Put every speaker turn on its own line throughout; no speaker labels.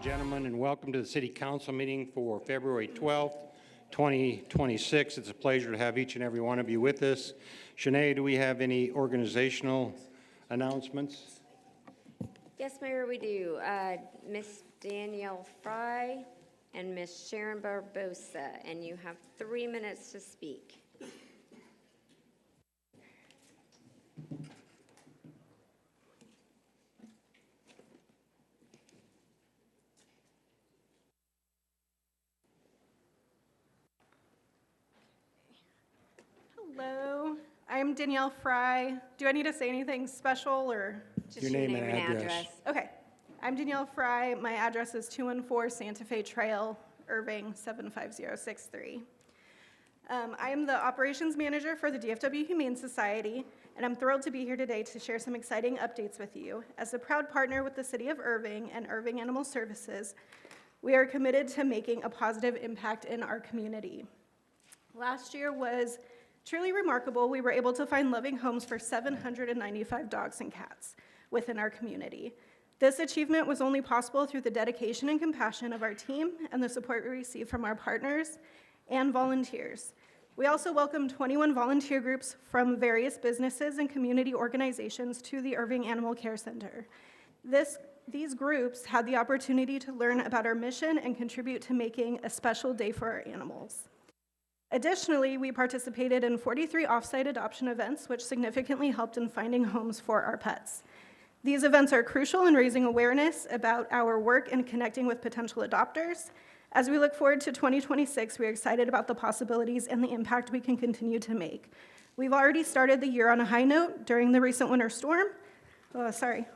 Gentlemen, and welcome to the City Council meeting for February 12th, 2026. It's a pleasure to have each and every one of you with us. Shanae, do we have any organizational announcements?
Yes, Mayor, we do. Miss Danielle Fry and Miss Sharon Barbosa, and you have 3 minutes to speak.
Hello, I'm Danielle Fry. Do I need to say anything special or?
Just
Your name and address.
Okay, I'm Danielle Fry. My address is 214 Santa Fe Trail, Irving, 75063. I am the operations manager for the DFW Humane Society, and I'm thrilled to be here today to share some exciting updates with you. As a proud partner with the City of Irving and Irving Animal Services, we are committed to making a positive impact in our community. Last year was truly remarkable. We were able to find loving homes for 795 dogs and cats within our community. This achievement was only possible through the dedication and compassion of our team and the support we received from our partners and volunteers. We also welcomed 21 volunteer groups from various businesses and community organizations to the Irving Animal Care Center. These groups had the opportunity to learn about our mission and contribute to making a special day for our animals. Additionally, we participated in 43 off-site adoption events, which significantly helped in finding homes for our pets. These events are crucial in raising awareness about our work and connecting with potential adopters. As we look forward to 2026, we are excited about the possibilities and the impact we can continue to make. We've already started the year on a high note. During the recent winter storm,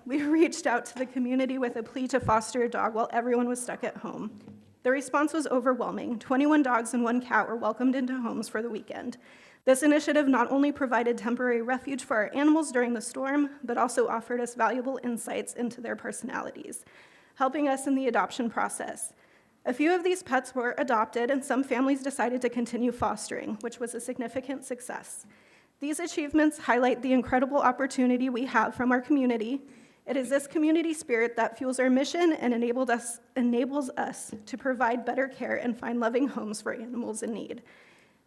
we reached out to the community with a plea to foster a dog while everyone was stuck at home. The response was overwhelming. 21 dogs and 1 cat were welcomed into homes for the weekend. This initiative not only provided temporary refuge for our animals during the storm, but also offered us valuable insights into their personalities, helping us in the adoption process. A few of these pets were adopted, and some families decided to continue fostering, which was a significant success. These achievements highlight the incredible opportunity we have from our community. It is this community spirit that fuels our mission and enables us to provide better care and find loving homes for animals in need.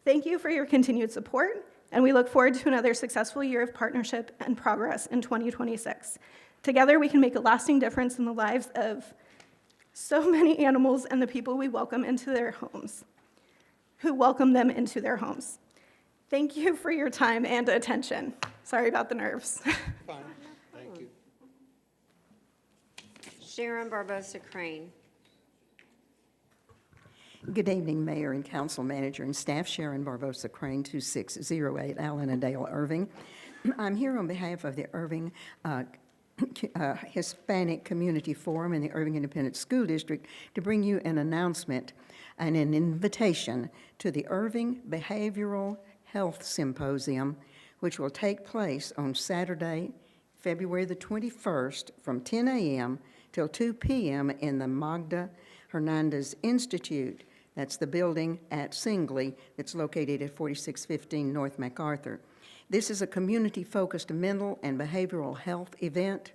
Thank you for your continued support, and we look forward to another successful year of partnership and progress in 2026. Together, we can make a lasting difference in the lives of so many animals and the people we welcome into their homes, who welcome them into their homes. Thank you for your time and attention. Sorry about the nerves.
Fine. Thank you.
Sharon Barbosa Crane.
Good evening, Mayor and Council Manager and staff. Sharon Barbosa Crane, 2608 Allendale, Irving. I'm here on behalf of the Irving Hispanic Community Forum and the Irving Independent School District to bring you an announcement and an invitation to the Irving Behavioral Health Symposium, which will take place on Saturday, February the 21st from 10 a.m. till 2 p.m. in the Magda Hernandez Institute. That's the building at Singley that's located at 4615 North MacArthur. This is a community-focused mental and behavioral health event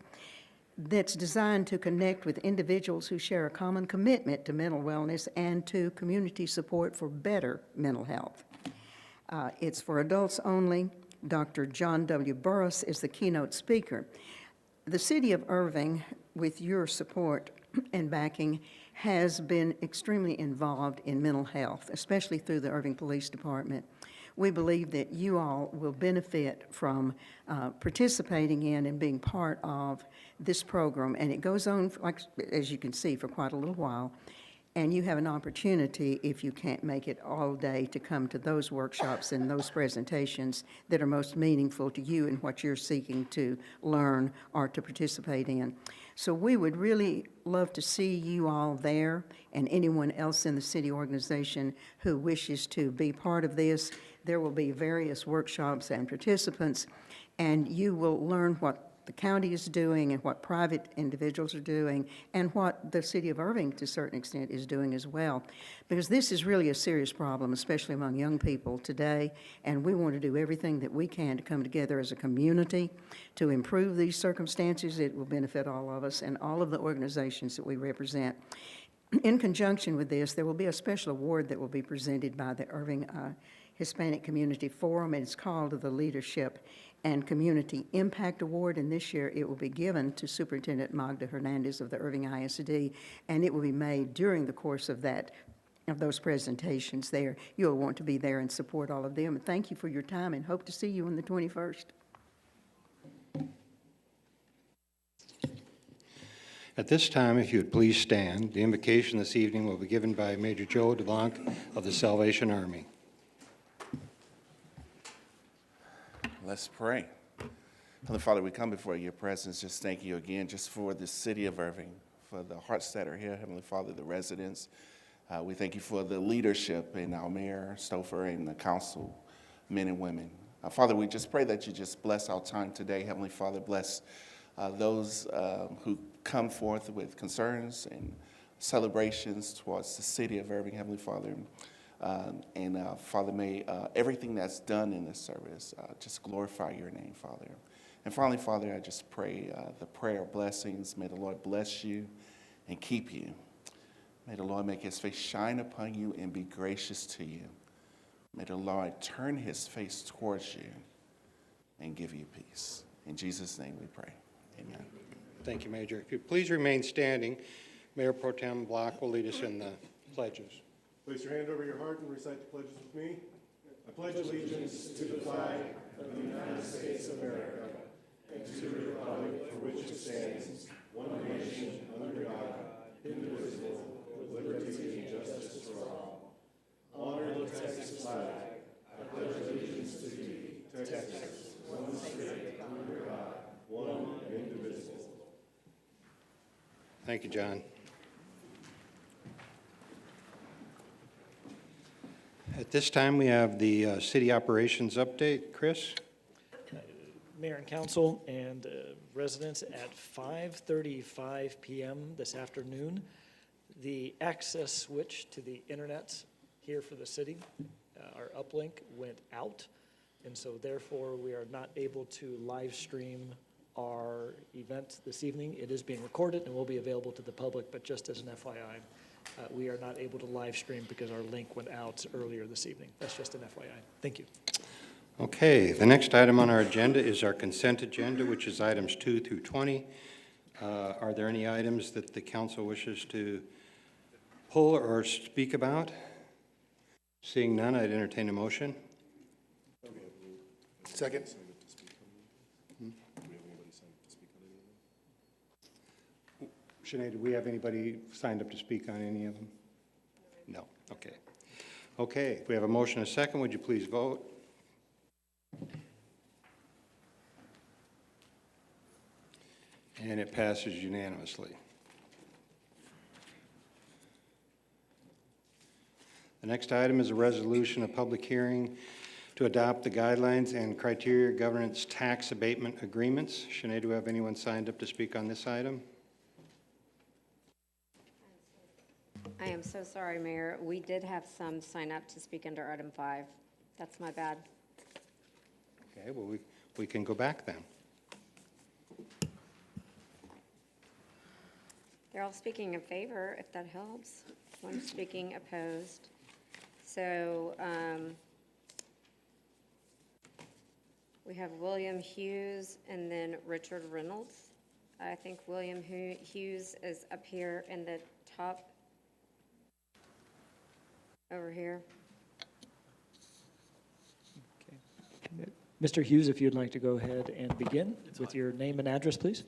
that's designed to connect with individuals who share a common commitment to mental wellness and to community support for better mental health. It's for adults only. Dr. John W. Burris is the keynote speaker. The City of Irving with your support and backing, has been extremely involved in mental health, especially through the Irving Police Department. We believe that you all will benefit from participating in and being part of this program, and it goes on, like, as you can see, for quite a little while. And you have an opportunity, if you can't make it all day, to come to those workshops and those presentations that are most meaningful to you and what you're seeking to learn or to participate in. So we would really love to see you all there, and anyone else in the city organization who wishes to be part of this. There will be various workshops and participants, and you will learn what the county is doing and what private individuals are doing and what the city of Irving, to a certain extent, is doing as well. Because this is really a serious problem, especially among young people today, and we want to do everything that we can to come together as a community to improve these circumstances. It will benefit all of us and all of the organizations that we represent. In conjunction with this, there will be a special award that will be presented by the Irving Hispanic Community Forum, and it's called the Leadership and Community Impact Award, and this year it will be given to Superintendent Magda Hernandez of the Irving ISD, and it will be made during the course of those presentations there. You'll want to be there and support all of them, and thank you for your time, and hope to see you on the 21st.
At this time, if you would please stand, the invocation this evening will be given by Major Joe DeBlanc of the Salvation Army.
Let's pray. Heavenly Father, we come before your presence. Just thank you again just for the city of Irving, for the hearts that are here, Heavenly Father, the residents. We thank you for the leadership in our mayor, Stouffer, and the council, men and women. Father, we just pray that you just bless our time today. Heavenly Father, bless those who come forth with concerns and celebrations towards the city of Irving, Heavenly Father. Father, may everything that's done in this service just glorify your name, Father. And finally, Father, I just pray the prayer of blessings. May the Lord bless you and keep you. May the Lord make his face shine upon you and be gracious to you. May the Lord turn his face towards you and give you peace. In Jesus' name we pray. Amen.
Thank you, Major. If you please remain standing, Mayor Pro Tem Block will lead us in the pledges.
Place your hand over your heart and recite the pledges with me. I pledge allegiance to the flag of the United States of America and to the republic for which it stands, one nation, under God, indivisible, with liberty and justice for all. Honor the Texas flag. I pledge allegiance to thee, Texas, one state, under God, one and indivisible.
Thank you, John. At this time, we have the city operations update. Chris?
Mayor and council and residents, at 5:35 p.m. this afternoon, the access switch to the internet here for the city, our uplink, went out, and so therefore we are not able to live stream our event this evening. It is being recorded and will be available to the public, but just as an FYI, we are not able to live stream because our link went out earlier this evening. That's just an FYI. Thank you.
Okay, the next item on our agenda is our consent agenda, which is items 2 through 20. Are there any items that the council wishes to pull or speak about? Seeing none, I'd entertain a motion.
Second.
Sinead, do we have anybody signed up to speak on any of them? No. Okay. Okay, we have a motion and a second. Would you please vote? And it passes unanimously. The next item is a resolution of public hearing to adopt the guidelines and criteria governance tax abatement agreements. Sinead, do we have anyone signed up to speak on this item?
I am so sorry, Mayor. We did have some sign up to speak under item 5. That's my bad.
Okay, well, we can go back then.
They're all speaking in favor, if that helps. One speaking opposed. So we have William Hughes and then Richard Reynolds. I think William Hughes is up here in the top, over here.
Mr. Hughes, if you'd like to go ahead and begin with your name and address, please.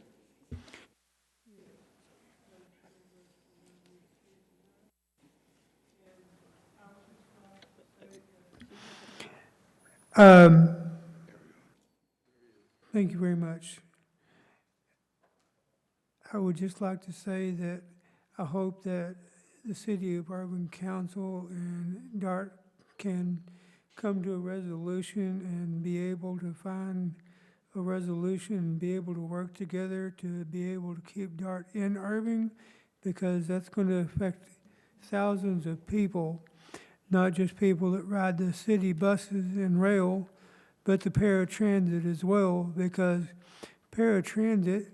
Thank you very much. I would just like to say that I hope that the City of Irving Council and DART can come to a resolution and be able to find a resolution and be able to work together to be able to keep DART in Irving, because that's going to affect thousands of people, not just people that ride the city buses and rail, but the paratransit as well, because paratransit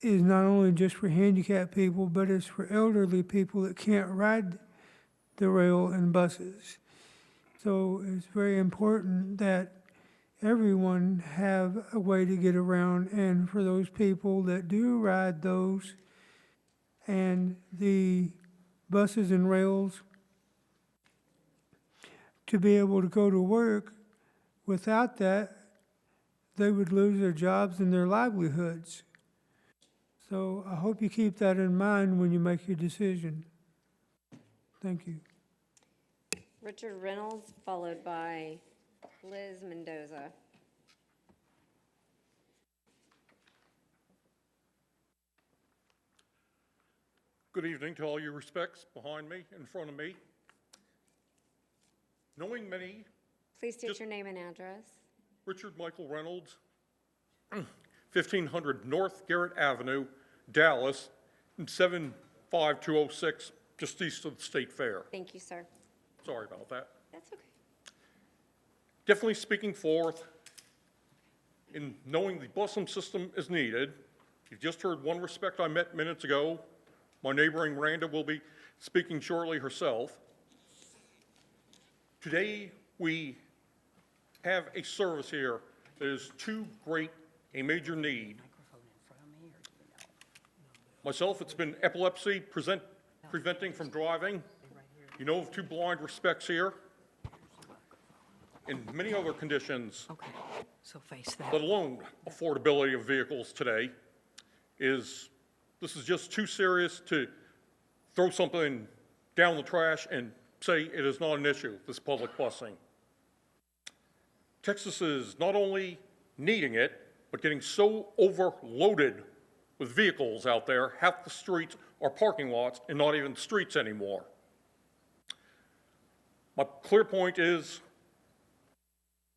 is not only just for handicapped people, but it's for elderly people that can't ride the rail and buses. So it's very important that everyone have a way to get around, and for those people that do ride those and the buses and rails, to be able to go to work. Without that, they would lose their jobs and their livelihoods. So I hope you keep that in mind when you make your decision. Thank you.
Richard Reynolds, followed by Liz Mendoza.
Good evening to all your respects behind me, in front of me. Knowing many,
Please state
Just-
your name and address.
Richard Michael Reynolds, 1500 North Garrett Avenue, Dallas, 75206, just east of the State Fair.
Thank you, sir.
Sorry about that.
That's okay.
Definitely speaking forth in knowing the busing system is needed. You've just heard one respect I met minutes ago. My neighboring Randa will be speaking shortly herself. Today, we have a service here that is too great a major need. Myself, it's been epilepsy preventing from driving. You know of two blind respects here. And many other conditions,
Okay, so face that.
let alone affordability of vehicles today, this is just too serious to throw something down the trash and say it is not an issue, this public busing. Texas is not only needing it, but getting so overloaded with vehicles out there, half the streets are parking lots and not even streets anymore. My clear point is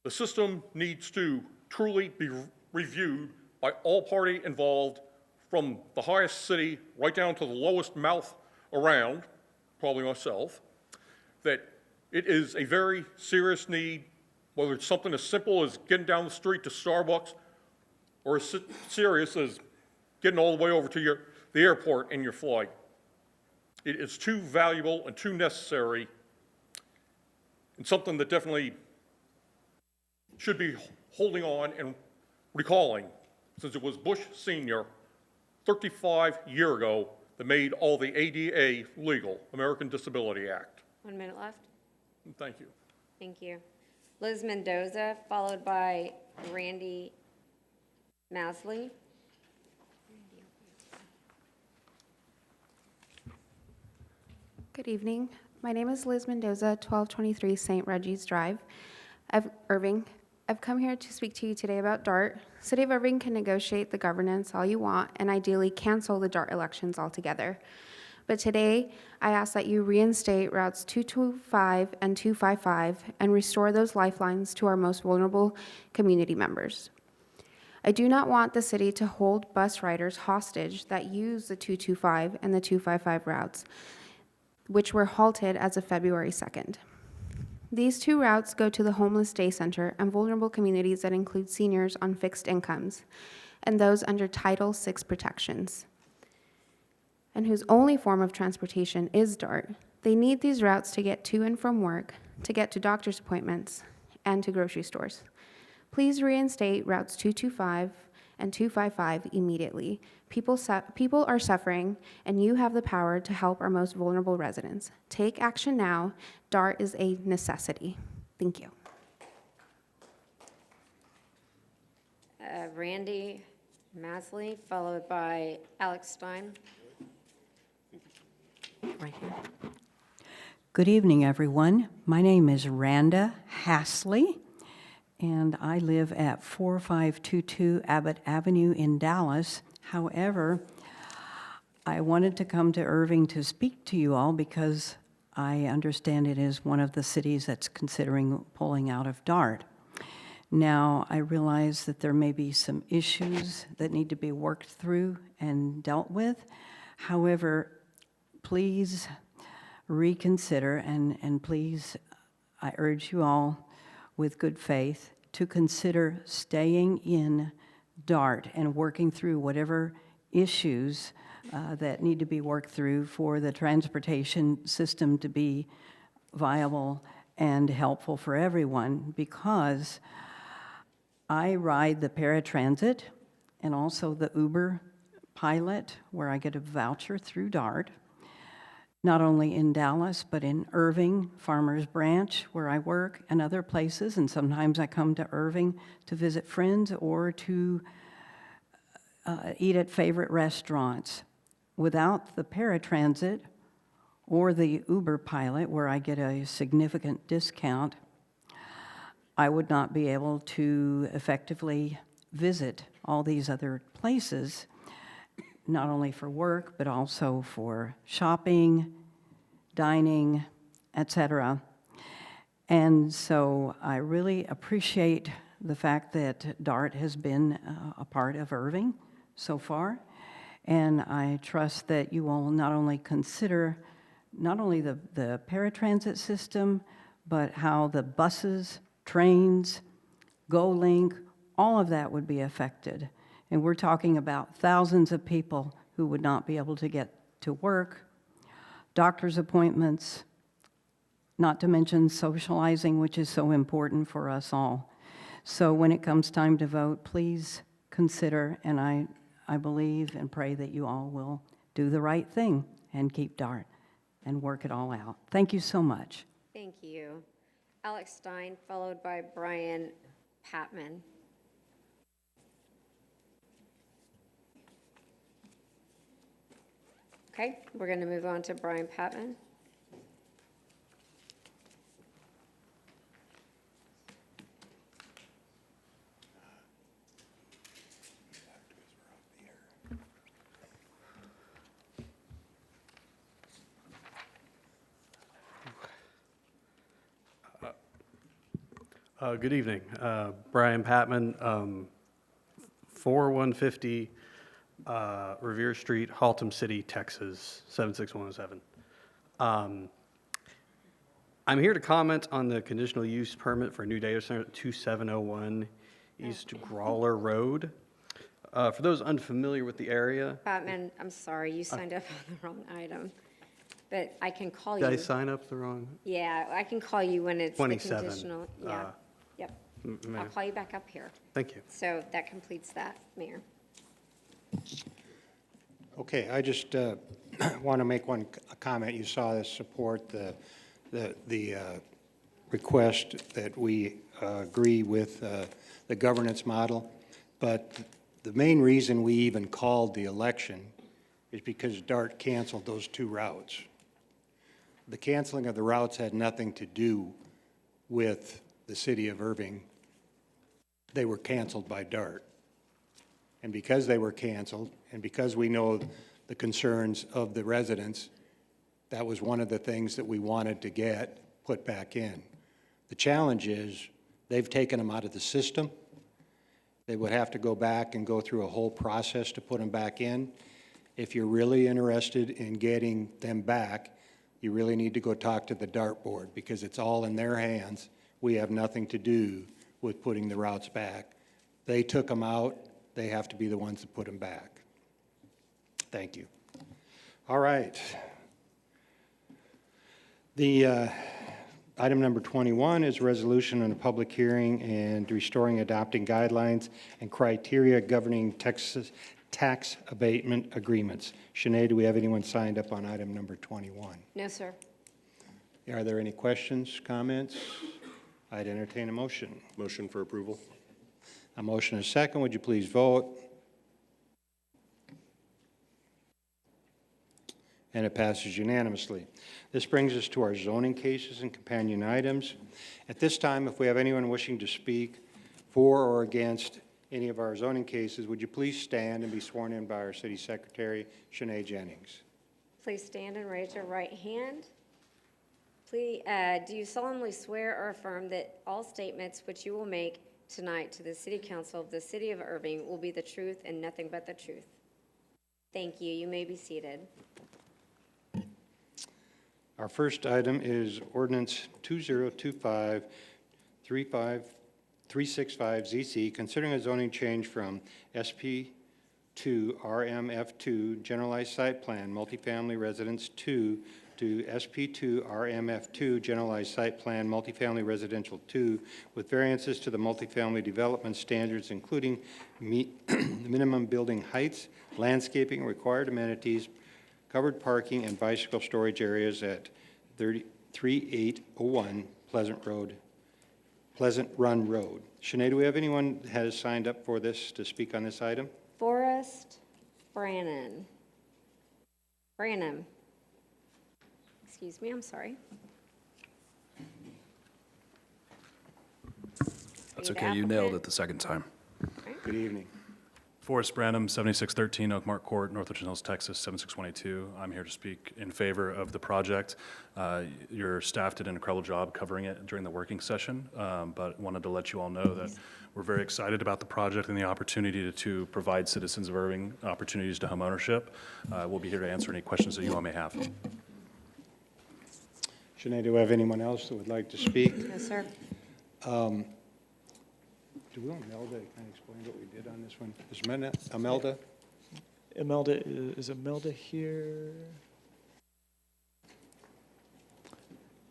the system needs to truly be reviewed by all party involved, from the highest city right down to the lowest mouth around, probably myself, that it is a very serious need, whether it's something as simple as getting down the street to Starbucks or as serious as getting all the way over to the airport in your flight. It is too valuable and too necessary, and something that definitely should be holding on and recalling, since it was Bush Sr. 35 years ago that made all the ADA legal, American Disability Act.
1 minute left.
Thank you.
Thank you. Liz Mendoza, followed by Randy Masley.
Good evening. My name is Liz Mendoza, 1223 St. Reggie's Drive, Irving. I've come here to speak to you today about DART. City of Irving can negotiate the governance all you want and ideally cancel the DART elections altogether. But today, I ask that you reinstate routes 225 and 255 and restore those lifelines to our most vulnerable community members. I do not want the city to hold bus riders hostage that use the 225 and the 255 routes, which were halted as of February 2nd. These two routes go to the homeless day center and vulnerable communities that include seniors on fixed incomes and those under Title VI protections, and whose only form of transportation is DART. They need these routes to get to and from work, to get to doctor's appointments, and to grocery stores. Please reinstate routes 225 and 255 immediately. People are suffering, and you have the power to help our most vulnerable residents. Take action now. DART is a necessity. Thank you.
Randy Masley, followed by Alex Stein.
Right here. Good evening, everyone. My name is Randa Hasley, and I live at 4522 Abbott Avenue in Dallas. However, I wanted to come to Irving to speak to you all because I understand it is one of the cities that's considering pulling out of DART. Now, I realize that there may be some issues that need to be worked through and dealt with. However, please reconsider, and please, I urge you all with good faith to consider staying in DART and working through whatever issues that need to be worked through for the transportation system to be viable and helpful for everyone, because I ride the paratransit and also the Uber pilot, where I get a voucher through DART, not only in Dallas, but in Irving, Farmers Branch, where I work, and other places. And sometimes I come to Irving to visit friends or to eat at favorite restaurants. Without the paratransit or the Uber pilot, where I get a significant discount, I would not be able to effectively visit all these other places, not only for work, but also for shopping, dining, etc. And so I really appreciate the fact that DART has been a part of Irving so far, and I trust that you will not only consider not only the paratransit system, but how the buses, trains, GoLink, all of that would be affected. And we're talking about thousands of people who would not be able to get to work, doctor's appointments, not to mention socializing, which is so important for us all. So when it comes time to vote, please consider, and I believe and pray that you all will do the right thing and keep DART and work it all out. Thank you so much.
Thank you. Alex Stein, followed by Brian Patman. Okay, we're going to move on to Brian Patman.
Good evening. Brian Patman, 4150 Revere Street, Haltom City, Texas, 76107. I'm here to comment on the conditional use permit for a new data center at 2701 East Grawler Road. For those unfamiliar with the area.
Patman, I'm sorry, you signed up on the wrong item, but I can call you.
Did I sign up the wrong?
Yeah, I can call you when it's the
27.
conditional. Yeah, yep. I'll call you back up here.
Thank you.
So that completes that, Mayor.
Okay, I just want to make a comment. You saw this support the request that we agree with the governance model, but the main reason we even called the election is because DART canceled those two routes. The canceling of the routes had nothing to do with the city of Irving. They were canceled by DART. And because they were canceled, and because we know the concerns of the residents, that was one of the things that we wanted to get put back in. The challenge is they've taken them out of the system. They would have to go back and go through a whole process to put them back in. If you're really interested in getting them back, you really need to go talk to the DART board, because it's all in their hands. We have nothing to do with putting the routes back. They took them out. They have to be the ones that put them back. Thank you. All right. The Item number 21 is a resolution on a public hearing and restoring adopting guidelines and criteria governing Texas tax abatement agreements. Sinead, do we have anyone signed up on item number 21?
No, sir.
Are there any questions, comments? I'd entertain a motion.
Motion for approval.
A motion is second. Would you please vote? And it passes unanimously. This brings us to our zoning cases and companion items. At this time, if we have anyone wishing to speak for or against any of our zoning cases, would you please stand and be sworn in by our City Secretary, Sinead Jennings?
Please stand and raise your right hand. Please, do you solemnly swear or affirm that all statements which you will make tonight to the City Council of the City of Irving will be the truth and nothing but the truth? Thank you. You may be seated.
Our first item is ordinance 2025-365ZC, considering a zoning change from SP2 RMF2 Generalized Site Plan Multifamily Residence 2 to SP2 RMF2 Generalized Site Plan Multifamily Residential 2 with variances to the multifamily development standards, including minimum building heights, landscaping, required amenities, covered parking, and bicycle storage areas at 3801 Pleasant Run Road. Sinead, do we have anyone that has signed up for this to speak on this item?
Forrest Brannan. Excuse me, I'm sorry.
That's
Are the
okay, you nailed
applicant?
it the second time.
Good evening.
Forrest Branham, 7613 Oakmark Court, North Richland Hills, Texas, 76182. I'm here to speak in favor of the project. Your staff did an incredible job covering it during the working session, but wanted to let you all know that we're very excited about the project and the opportunity to provide citizens of Irving opportunities to homeownership. We'll be here to answer any questions that you all may have.
Sinead, do we have anyone else that would like to speak?
No, sir.
Do we want Imelda to kind of explain what we did on this one? Is Imelda?
Is Imelda here?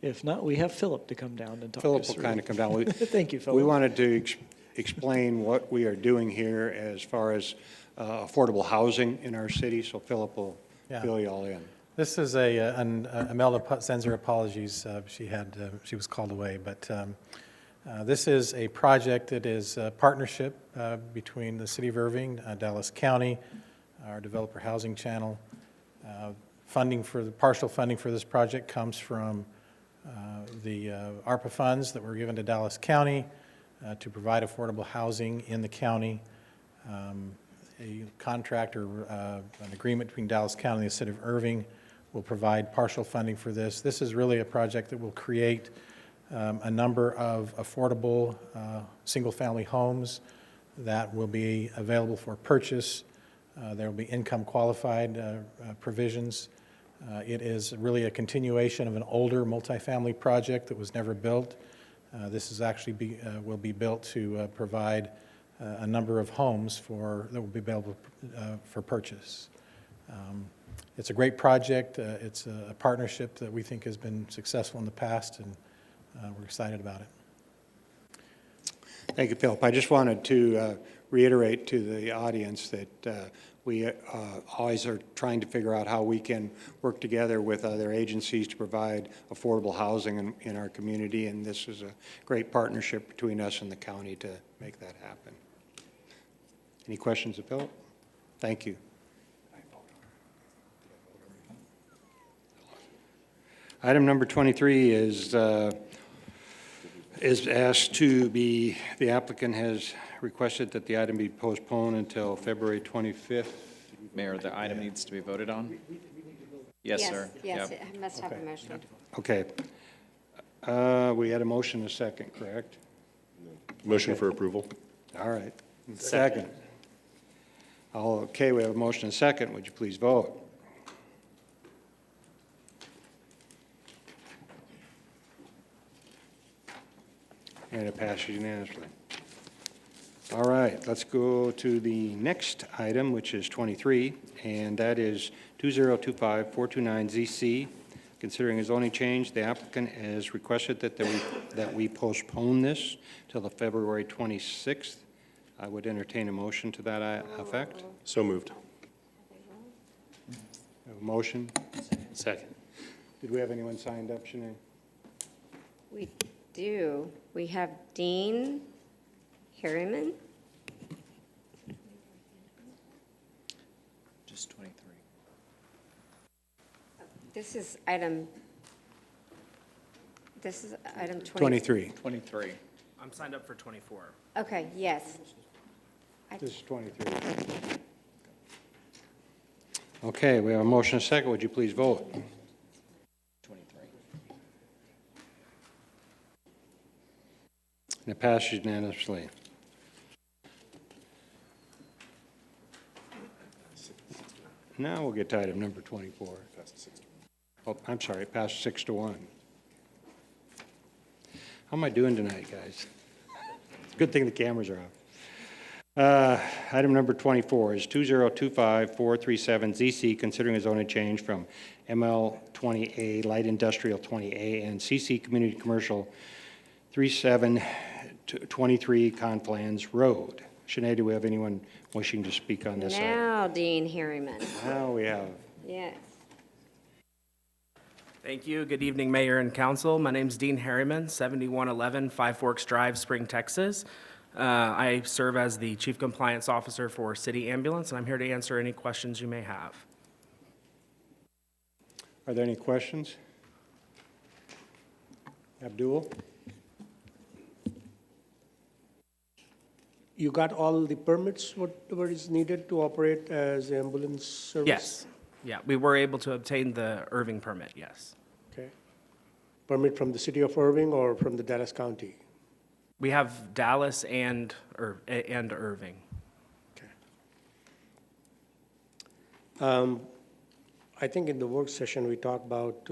If not, we have Philip to come down and talk
Philip
us
will
through.
kind of come down.
Thank you,
We
Philip.
wanted to explain what we are doing here as far as affordable housing in our city, so Philip will fill you all in.
This is Imelda sends her apologies. She was called away, but this is a project that is a partnership between the City of Irving, Dallas County, our developer housing channel. Partial funding for this project comes from the ARPA funds that were given to Dallas County to provide affordable housing in the county. A contract or an agreement between Dallas County and the City of Irving will provide partial funding for this. This is really a project that will create a number of affordable single-family homes that will be available for purchase. There will be income-qualified provisions. It is really a continuation of an older multifamily project that was never built. This is actually will be built to provide a number of homes that will be available for purchase. It's a great project. It's a partnership that we think has been successful in the past, and we're excited about it.
Thank you, Philip. I just wanted to reiterate to the audience that we always are trying to figure out how we can work together with other agencies to provide affordable housing in our community, and this is a great partnership between us and the county to make that happen. Any questions of Philip? Thank you. Item number 23 is asked to be, the applicant has requested that the item be postponed until February 25th.
Mayor, the item needs to be voted on? Yes, sir.
Yes,
Yep.
it must have a motion.
Okay. We had a motion and a second, correct?
Motion for approval.
All right. Second. Okay, we have a motion and a second. Would you please vote? And it passes unanimously. All right, let's go to the next item, which is 23, and that is 2025-429ZC, Considering a zoning change, the applicant has requested that we postpone this till the February 26th. I would entertain a motion to that effect.
So moved.
A motion? Second. Did we have anyone signed up, Shanae?
We do. We have Dean Harriman.
Just 23.
This is item 20.
23.
23.
I'm signed up for 24.
Okay, yes.
This is 23. Okay, we have a motion and a second. Would you please vote?
23.
And it passes unanimously. Now we'll get to item number 24. Oh, I'm sorry, it passed 6-1. How am I doing tonight, guys? It's a good thing the cameras are off. Item number 24 is 2025437ZC, considering a zoning change from ML 20A, Light Industrial 20A, and CC Community Commercial 3723 Conflans Road. Shanae, do we have anyone wishing to speak on this item?
Now Dean Harriman.
Now we have.
Yes.
Thank you. Good evening, Mayor and Council. My name's Dean Harriman, 7111 Five Forks Drive, Spring, Texas. I serve as the Chief Compliance Officer for City Ambulance, and I'm here to answer any questions you may have.
Are there any questions? Abdul?
You got all the permits, whatever is needed to operate as ambulance service?
Yes. Yeah, we were able to obtain the Irving permit, yes.
Okay. Permit from the city of Irving or from the Dallas County?
We have Dallas and Irving.
Okay. I think in the work session, we talked about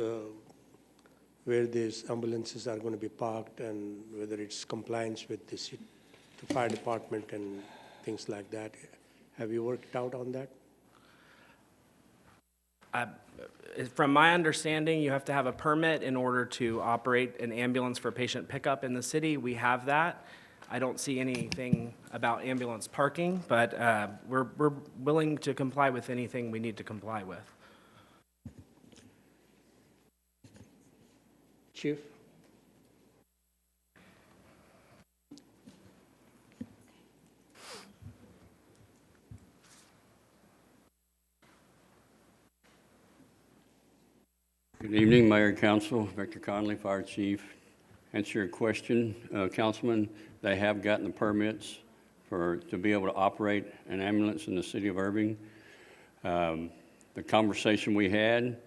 where these ambulances are going to be parked and whether it's compliance with the fire department and things like that. Have you worked out on that?
From my understanding, you have to have a permit in order to operate an ambulance for patient pickup in the city. We have that. I don't see anything about ambulance parking, but we're willing to comply with anything we need to comply with.
Chief?
Good evening, Mayor and Council. Victor Conley, Fire Chief. Answer your question, Councilman. They have gotten the permits to be able to operate an ambulance in the city of Irving. The conversation we had,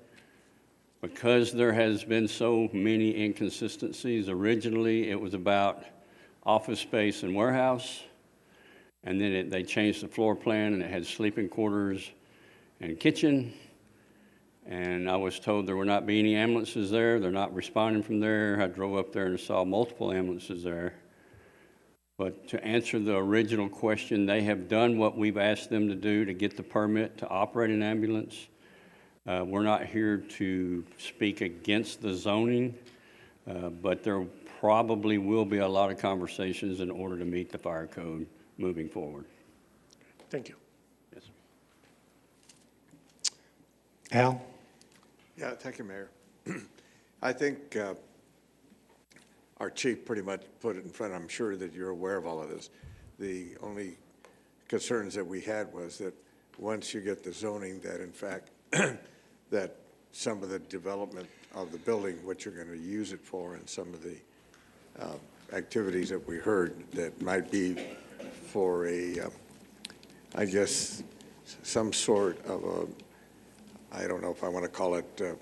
because there has been so many inconsistencies, originally it was about office space and warehouse, and then they changed the floor plan and it had sleeping quarters and kitchen. And I was told there would not be any ambulances there. They're not responding from there. I drove up there and saw multiple ambulances there. But to answer the original question, they have done what we've asked them to do to get the permit to operate an ambulance. We're not here to speak against the zoning, but there probably will be a lot of conversations in order to meet the fire code moving forward.
Thank you.
Yes, sir.
Al?
Yeah, thank you, Mayor. I think our chief pretty much put it in front. I'm sure that you're aware of all of this. The only concerns that we had was that once you get the zoning, that in fact, that some of the development of the building, what you're going to use it for, and some of the activities that we heard that might be for a, I guess, some sort of a, I don't know if I want to call it a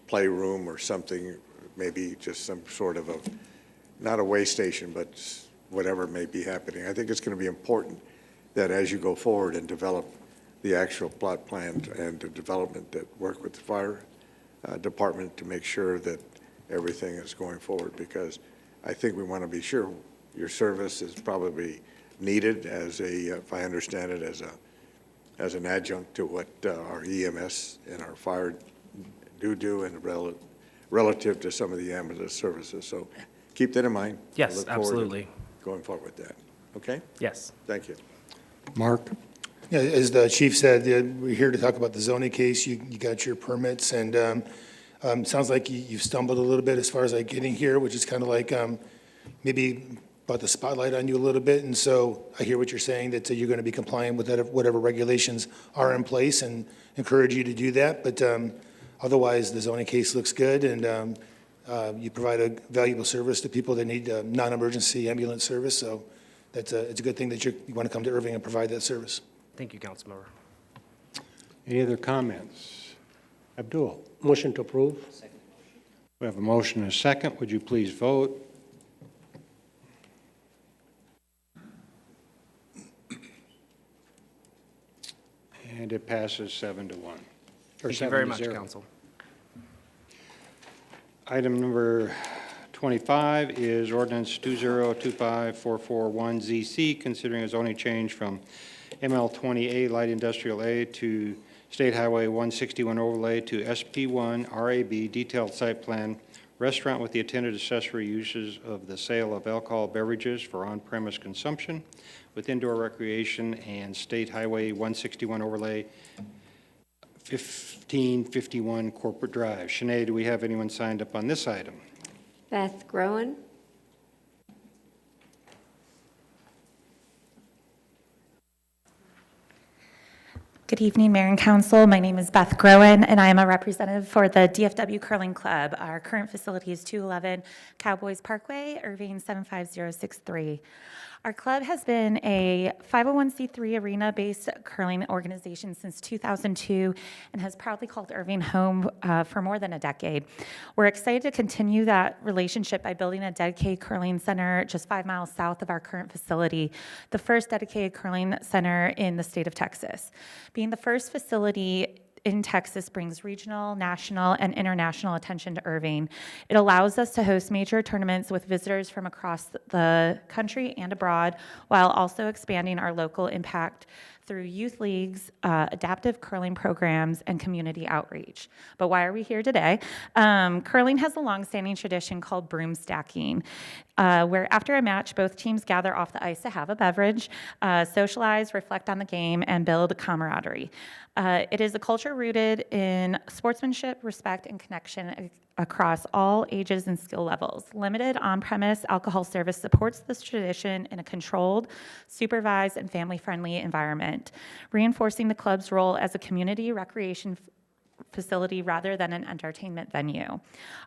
playroom or something, maybe just some sort of a, not a way station, but whatever may be happening. I think it's going to be important that as you go forward and develop the actual plot plan and the development, that work with the fire department to make sure that everything is going forward, because I think we want to be sure your service is probably needed as a, if I understand it, as an adjunct to what our EMS and our fire do and relative to some of the ambulance services. So keep that in mind. I
Yes,
look forward to
absolutely.
Going forward with that. Okay?
Yes.
Thank you.
Mark?
Yeah, as the chief said, we're here to talk about the zoning case. You got your permits, and sounds like you've stumbled a little bit as far as like getting here, which is kind of like maybe brought the spotlight on you a little bit. And so I hear what you're saying, that you're going to be compliant with whatever regulations are in place, and encourage you to do that. But otherwise, the zoning case looks good, and you provide a valuable service to people that need non-emergency ambulance service. So it's a good thing that you want to come to Irving and provide that service.
Thank you, Councilmember.
Any other comments? Abdul?
Motion to approve.
We have a motion and a second. Would you please vote? And it passes 7-1. Or
Thank you very
7-0.
much, Council.
Item number 25 is ordinance 2025441ZC, considering a zoning change from ML 20A Light Industrial A to State Highway 161 overlay to SP1 RAB detailed site plan restaurant with the intended accessory uses of the sale of alcohol beverages for on-premise consumption with indoor recreation, and State Highway 161 overlay 1551 Corporate Drive. Shanae, do we have anyone signed up on this item?
Beth Groen.
Good evening, Mayor and Council. My name is Beth Groen, and I am a representative for the DFW Curling Club. Our current facility is 211 Cowboys Parkway, Irving 75063. Our club has been a 501c3 arena-based curling organization since 2002 and has proudly called Irving home for more than a decade. We're excited to continue that relationship by building a dedicated curling center just 5 miles south of our current facility, the first dedicated curling center in the state of Texas. Being the first facility in Texas brings regional, national, and international attention to Irving. It allows us to host major tournaments with visitors from across the country and abroad, while also expanding our local impact through youth leagues, adaptive curling programs, and community outreach. But why are we here today? Curling has a long-standing tradition called broom stacking, where after a match, both teams gather off the ice to have a beverage, socialize, reflect on the game, and build camaraderie. It is a culture rooted in sportsmanship, respect, and connection across all ages and skill levels. Limited on-premise alcohol service supports this tradition in a controlled, supervised, and family-friendly environment, reinforcing the club's role as a community recreation facility rather than an entertainment venue.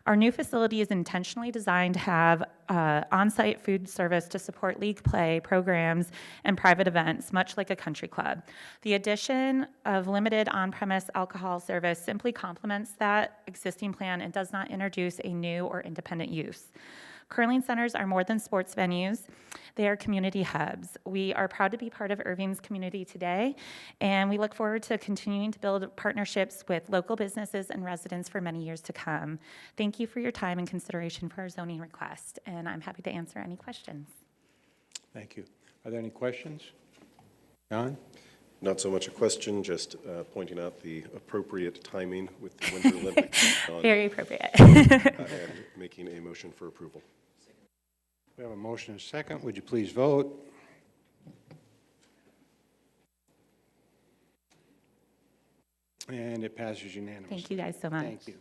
Our new facility is intentionally designed to have on-site food service to support league play, programs, and private events, much like a country club. The addition of limited on-premise alcohol service simply complements that existing plan and does not introduce a new or independent use. Curling centers are more than sports venues. They are community hubs. We are proud to be part of Irving's community today, and we look forward to continuing to build partnerships with local businesses and residents for many years to come. Thank you for your time and consideration for our zoning request, and I'm happy to answer any questions.
Thank you. Are there any questions? John?
Not so much a question, just pointing out the appropriate timing with the Winter Olympics.
Very appropriate.
And making a motion for approval.
We have a motion and a second. Would you please vote? And it passes unanimously.
Thank you guys so much.
Thank you.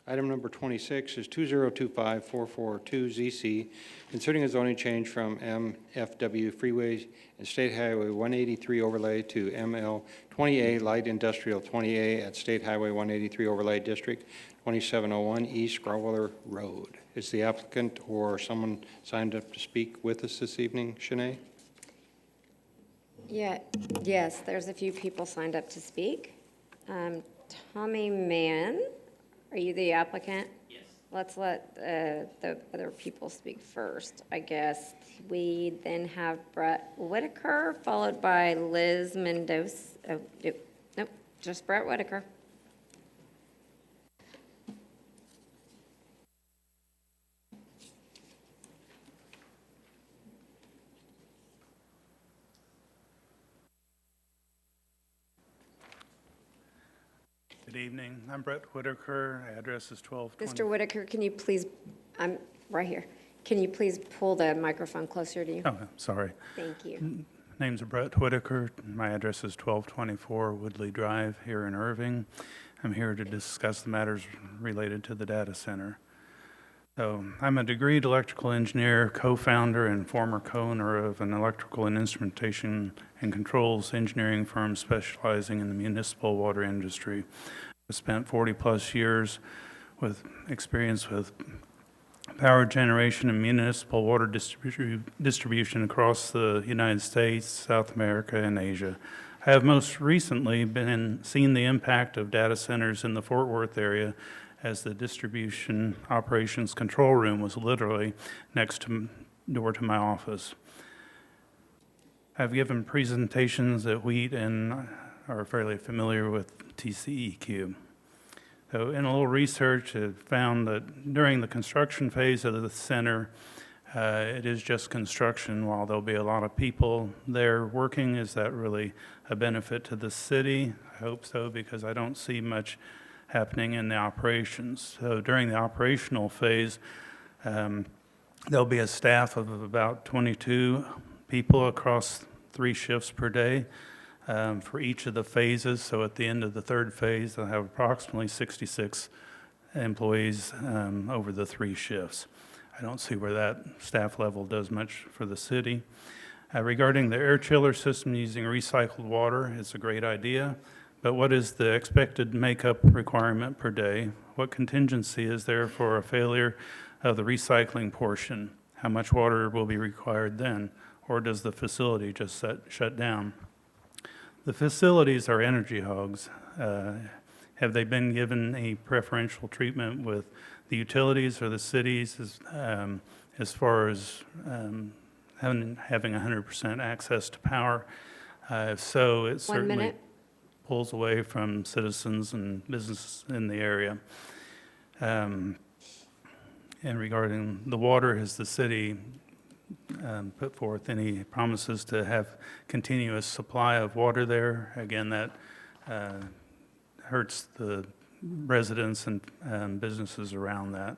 Item number 26 is 2025442ZC, considering a zoning change from MFW Freeway and State Highway 183 overlay to ML 20A Light Industrial 20A at State Highway 183 Overlay District 2701 East Growler Road. Is the applicant or someone signed up to speak with us this evening, Shanae?
Yes, there's a few people signed up to speak. Tommy Mann, are you the applicant? Yes. Let's let the other people speak first, I guess. We then have Brett Whitaker, followed by Liz Mendoza. Oh, nope, just Brett Whitaker.
Good
evening. I'm Brett Whitaker. Address is 1220.
Mr. Whitaker, can you please, I'm right here. Can you please pull the microphone closer to you?
Oh, sorry.
Thank you.
Name's Brett Whitaker. My address is 1224 Woodley Drive here in Irving. I'm here to discuss the matters related to the data center. So I'm a degreed electrical engineer, co-founder and former co-owner of an electrical and instrumentation and controls engineering firm specializing in the municipal water industry. I spent 40-plus years with experience with power generation and municipal water distribution across the United States, South America, and Asia. I have most recently seen the impact of data centers in the Fort Worth area, as the distribution operations control room was literally next door to my office. I've given presentations at WHEAT and are fairly familiar with TCEQ. So in a little research, I found that during the construction phase of the center, it is just construction. While there'll be a lot of people there working, is that really a benefit to the city? I hope so, because I don't see much happening in the operations. So during the operational phase, there'll be a staff of about 22 people across 3 shifts per day for each of the phases. So at the end of the third phase, they'll have approximately 66 employees over the 3 shifts. I don't see where that staff level does much for the city. Regarding the air chiller system using recycled water, it's a great idea. But what is the expected makeup requirement per day? What contingency is there for a failure of the recycling portion? How much water will be required then? Or does the facility just shut down? The facilities are energy hogs. Have they been given a preferential treatment with the utilities or the cities as far as having 100% access to power? If so, it certainly
1 minute.
pulls away from citizens and businesses in the area. And regarding the water, has the city put forth any promises to have continuous supply of water there? Again, that hurts the residents and businesses around that.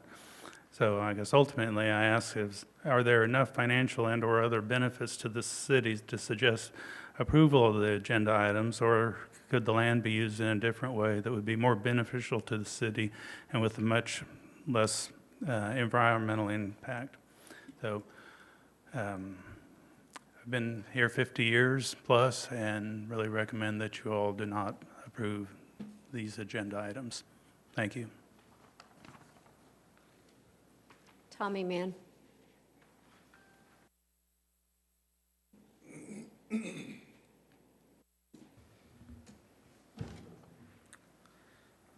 So I guess ultimately I ask are there enough financial and or other benefits to the city to suggest approval of the agenda items, or could the land be used in a different way that would be more beneficial to the city and with a much less environmental impact? So I've been here 50 years plus and really recommend that you all do not approve these agenda items. Thank you.
Tommy Mann.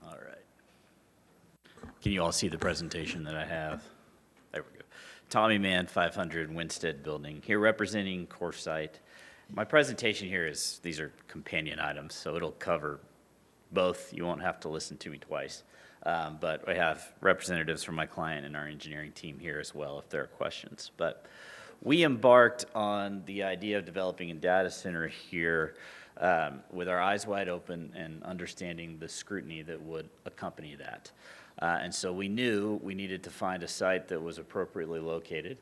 All right. Can you all see the presentation that I have? There we go. Tommy Mann, 500 Winstead Building, here representing CoreSite. My presentation here is, these are companion items, so it'll cover both. You won't have to listen to me twice. But I have representatives from my client and our engineering team here as well if there are questions. But we embarked on the idea of developing a data center here with our eyes wide open and understanding the scrutiny that would accompany that. And so we knew we needed to find a site that was appropriately located.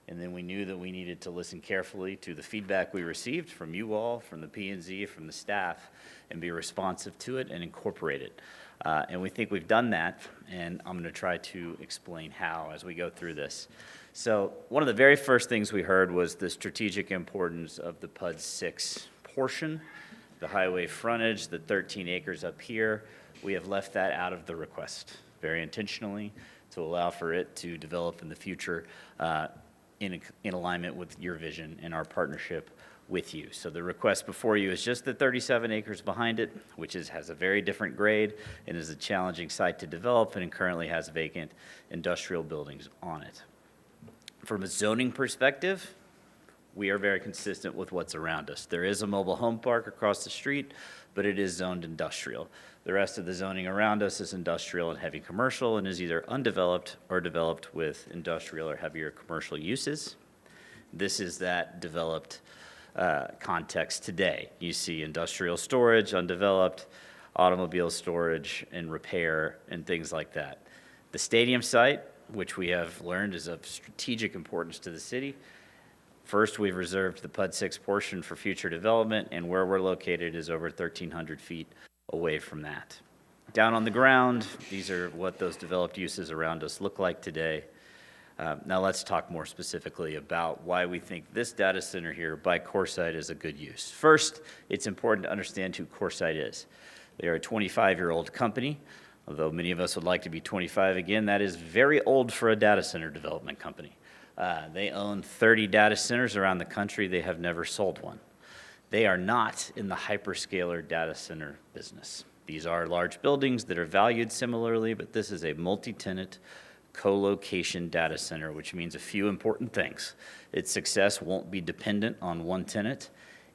And then we knew that we needed to listen carefully to the feedback we received from you all, from the P&Z, from the staff, and be responsive to it and incorporate it. And we think we've done that, and I'm going to try to explain how as we go through this. So one of the very first things we heard was the strategic importance of the PUD 6 portion, the highway frontage, the 13 acres up here. We have left that out of the request very intentionally to allow for it to develop in the future in alignment with your vision and our partnership with you. So the request before you is just the 37 acres behind it, which has a very different grade and is a challenging site to develop and currently has vacant industrial buildings on it. From a zoning perspective, we are very consistent with what's around us. There is a mobile home park across the street, but it is zoned industrial. The rest of the zoning around us is industrial and heavy commercial and is either undeveloped or developed with industrial or heavier commercial uses. This is that developed context today. You see industrial storage, undeveloped, automobile storage and repair and things like that. The stadium site, which we have learned is of strategic importance to the city. First, we've reserved the PUD 6 portion for future development, and where we're located is over 1,300 feet away from that. Down on the ground, these are what those developed uses around us look like today. Now let's talk more specifically about why we think this data center here by CoreSite is a good use. First, it's important to understand who CoreSite is. They are a 25-year-old company. Although many of us would like to be 25 again, that is very old for a data center development company. They own 30 data centers around the country. They have never sold one. They are not in the hyperscaler data center business. These are large buildings that are valued similarly, but this is a multi-tenant co-location data center, which means a few important things. Its success won't be dependent on one tenant,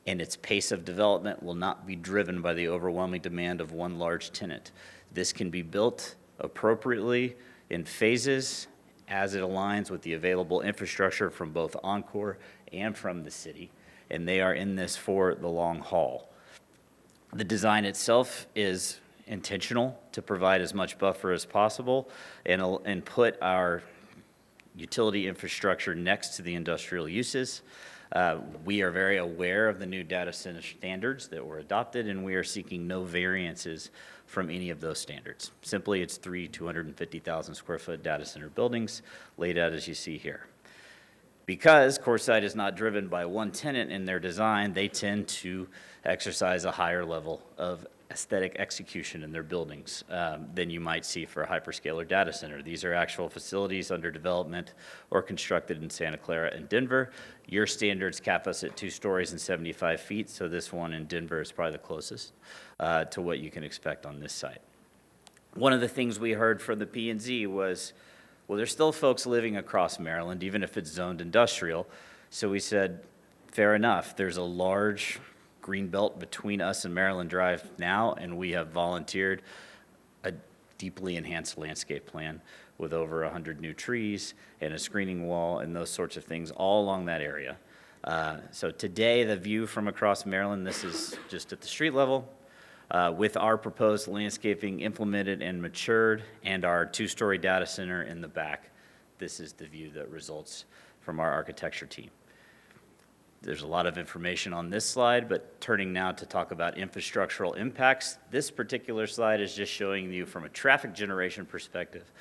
and its pace of development will not be driven by the overwhelming demand of one large tenant. This can be built appropriately in phases as it aligns with the available infrastructure from both Encore and from the city, and they are in this for the long haul. The design itself is intentional to provide as much buffer as possible and put our utility infrastructure next to the industrial uses. We are very aware of the new data center standards that were adopted, and we are seeking no variances from any of those standards. Simply, it's 250,000 square foot data center buildings laid out as you see here. Because CoreSite is not driven by one tenant in their design, they tend to exercise a higher level of aesthetic execution in their buildings than you might see for a hyperscaler data center. These are actual facilities under development or constructed in Santa Clara and Denver. Your standards cap us at 2 stories and 75 feet, so this one in Denver is probably the closest to what you can expect on this site. One of the things we heard from the P&Z was, well, there's still folks living across Maryland, even if it's zoned industrial. So we said, fair enough, there's a large green belt between us and Maryland Drive now, and we have volunteered a deeply enhanced landscape plan with over 100 new trees and a screening wall and those sorts of things all along that area. So today, the view from across Maryland, this is just at the street level. With our proposed landscaping implemented and matured and our 2-story data center in the back, this is the view that results from our architecture team. There's a lot of information on this slide, but turning now to talk about infrastructural impacts, this particular slide is just showing you from a traffic generation perspective,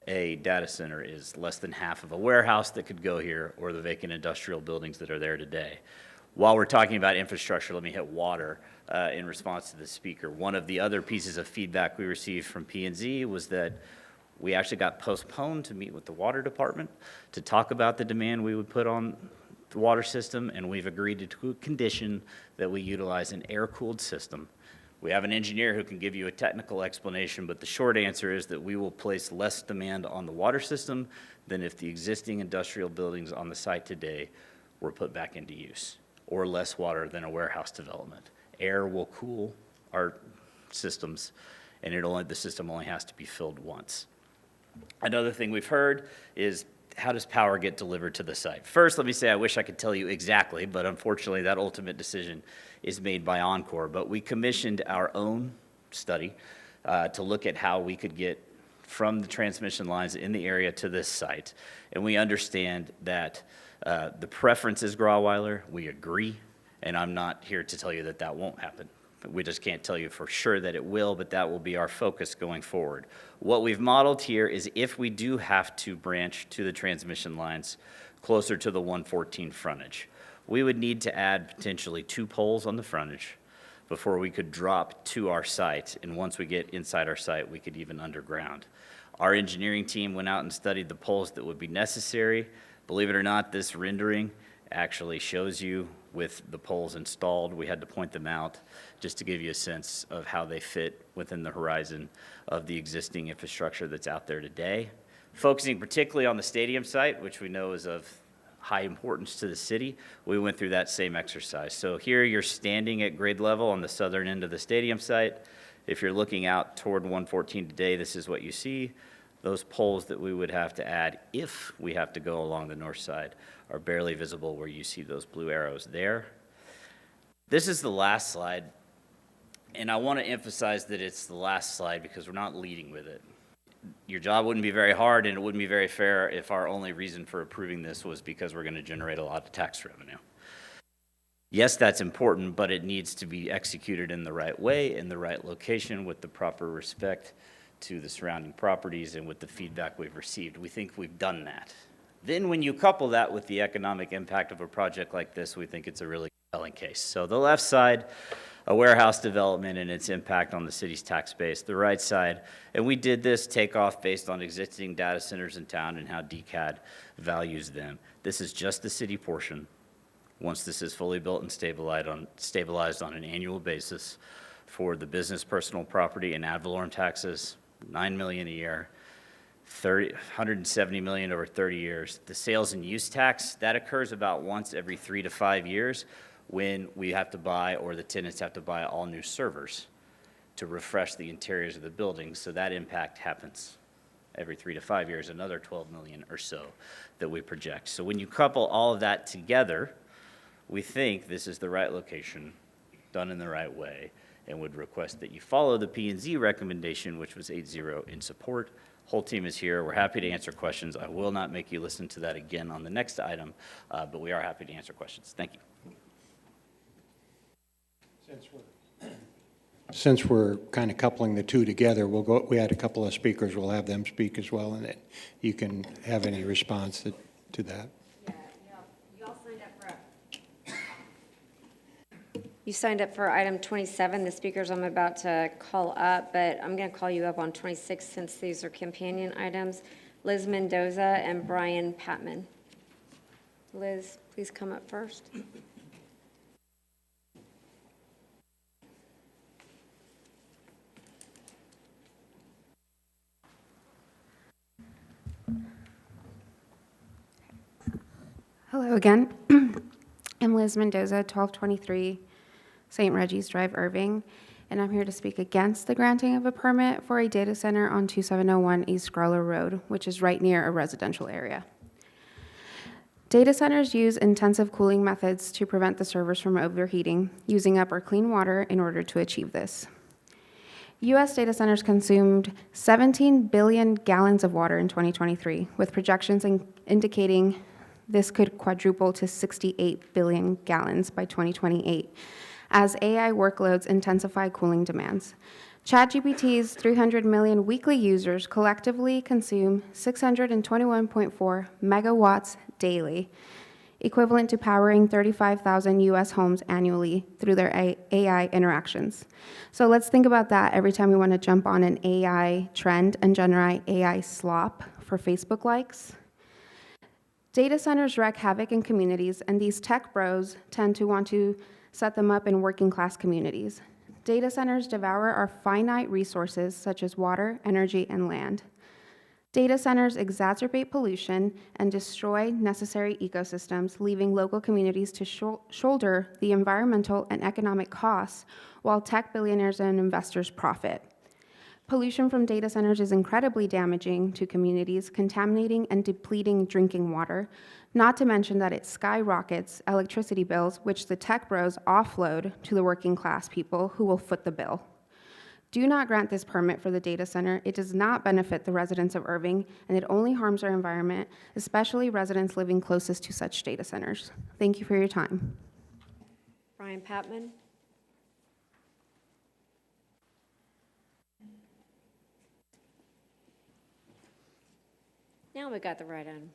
a data center is less than half of a warehouse that could go here or the vacant industrial buildings that are there today. While we're talking about infrastructure, let me hit water in response to the speaker. One of the other pieces of feedback we received from P&Z was that we actually got postponed to meet with the water department to talk about the demand we would put on the water system, and we've agreed to a condition that we utilize an air-cooled system. We have an engineer who can give you a technical explanation, but the short answer is that we will place less demand on the water system than if the existing industrial buildings on the site today were put back into use, or less water than a warehouse development. Air will cool our systems, and the system only has to be filled once. Another thing we've heard is, how does power get delivered to the site? First, let me say I wish I could tell you exactly, but unfortunately that ultimate decision is made by Encore. But we commissioned our own study to look at how we could get from the transmission lines in the area to this site. And we understand that the preference is Grauweiler. We agree, and I'm not here to tell you that that won't happen. We just can't tell you for sure that it will, but that will be our focus going forward. What we've modeled here is if we do have to branch to the transmission lines closer to the 114 frontage, we would need to add potentially 2 poles on the frontage before we could drop to our site. And once we get inside our site, we could even underground. Our engineering team went out and studied the poles that would be necessary. Believe it or not, this rendering actually shows you with the poles installed. We had to point them out just to give you a sense of how they fit within the horizon of the existing infrastructure that's out there today. Focusing particularly on the stadium site, which we know is of high importance to the city, we went through that same exercise. So here you're standing at grade level on the southern end of the stadium site. If you're looking out toward 114 today, this is what you see. Those poles that we would have to add if we have to go along the north side are barely visible where you see those blue arrows there. This is the last slide And I want to emphasize that it's the last slide because we're not leading with it. Your job wouldn't be very hard, and it wouldn't be very fair if our only reason for approving this was because we're going to generate a lot of tax revenue. Yes, that's important, but it needs to be executed in the right way, in the right location, with the proper respect to the surrounding properties and with the feedback we've received. We think we've done that. Then when you couple that with the economic impact of a project like this, we think it's a really compelling case. So the left side, a warehouse development and its impact on the city's tax base. The right side, and we did this takeoff based on existing data centers in town and how DCAD values them. This is just the city portion. Once this is fully built and stabilized on an annual basis for the business personal property and ad valorem taxes, $9 million a year, $170 million over 30 years. The sales and use tax, that occurs about once every 3 to 5 years when we have to buy, or the tenants have to buy, all new servers to refresh the interiors of the buildings. So that impact happens every 3 to 5 years, another $12 million or so that we project. So when you couple all of that together, we think this is the right location, done in the right way, and would request that you follow the P&Z recommendation, which was 8-0 in support. Whole team is here. We're happy to answer questions. I will not make you listen to that again on the next item, but we are happy to answer questions. Thank you.
Since we're kind of coupling the two together, we had a couple of speakers, we'll have them speak as well, and you can have any response to that.
You all signed up for You signed up for item 27, the speakers I'm about to call up, but I'm going to call you up on 26 since these are companion items. Liz Mendoza and Brian Patman. Liz, please come up first.
Hello again. I'm Liz Mendoza, 1223 St. Reggie's Drive, Irving, and I'm here to speak against the granting of a permit for a data center on 2701 East Growler Road, which is right near a residential area. Data centers use intensive cooling methods to prevent the servers from overheating, using up our clean water in order to achieve this. U.S. data centers consumed 17 billion gallons of water in 2023, with projections indicating this could quadruple to 68 billion gallons by 2028 as AI workloads intensify cooling demands. ChatGPT's 300 million weekly users collectively consume 621.4 megawatts daily, equivalent to powering 35,000 U.S. homes annually through their AI interactions. So let's think about that every time we want to jump on an AI trend and generate AI slop for Facebook likes. Data centers wreak havoc in communities, and these tech bros tend to want to set them up in working class communities. Data centers devour our finite resources such as water, energy, and land. Data centers exacerbate pollution and destroy necessary ecosystems, leaving local communities to shoulder the environmental and economic costs while tech billionaires and investors profit. Pollution from data centers is incredibly damaging to communities, contaminating and depleting drinking water, not to mention that it skyrockets electricity bills, which the tech bros offload to the working class people who will foot the bill. Do not grant this permit for the data center. It does not benefit the residents of Irving, and it only harms our environment, especially residents living closest to such data centers. Thank you for your time.
Brian Patman. Now we got the right item.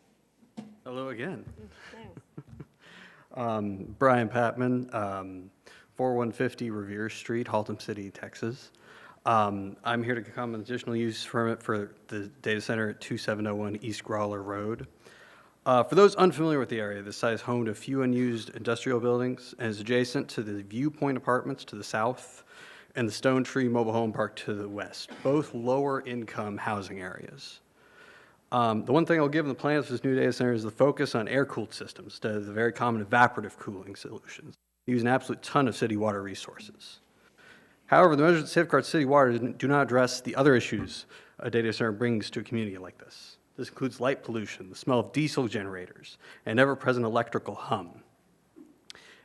Hello again.
No.
Brian Patman, 4150 Revere Street, Haltom City, Texas. I'm here to come with additional use permit for the data center at 2701 East Growler Road. For those unfamiliar with the area, this site is home to a few unused industrial buildings and is adjacent to the Viewpoint Apartments to the south and the Stone Tree Mobile Home Park to the west, both lower income housing areas. The one thing I'll give in the plans for this new data center is the focus on air-cooled systems instead of the very common evaporative cooling solutions. They use an absolute ton of city water resources. However, the measures that safeguard city water do not address the other issues a data center brings to a community like this. This includes light pollution, the smell of diesel generators, and ever-present electrical hum.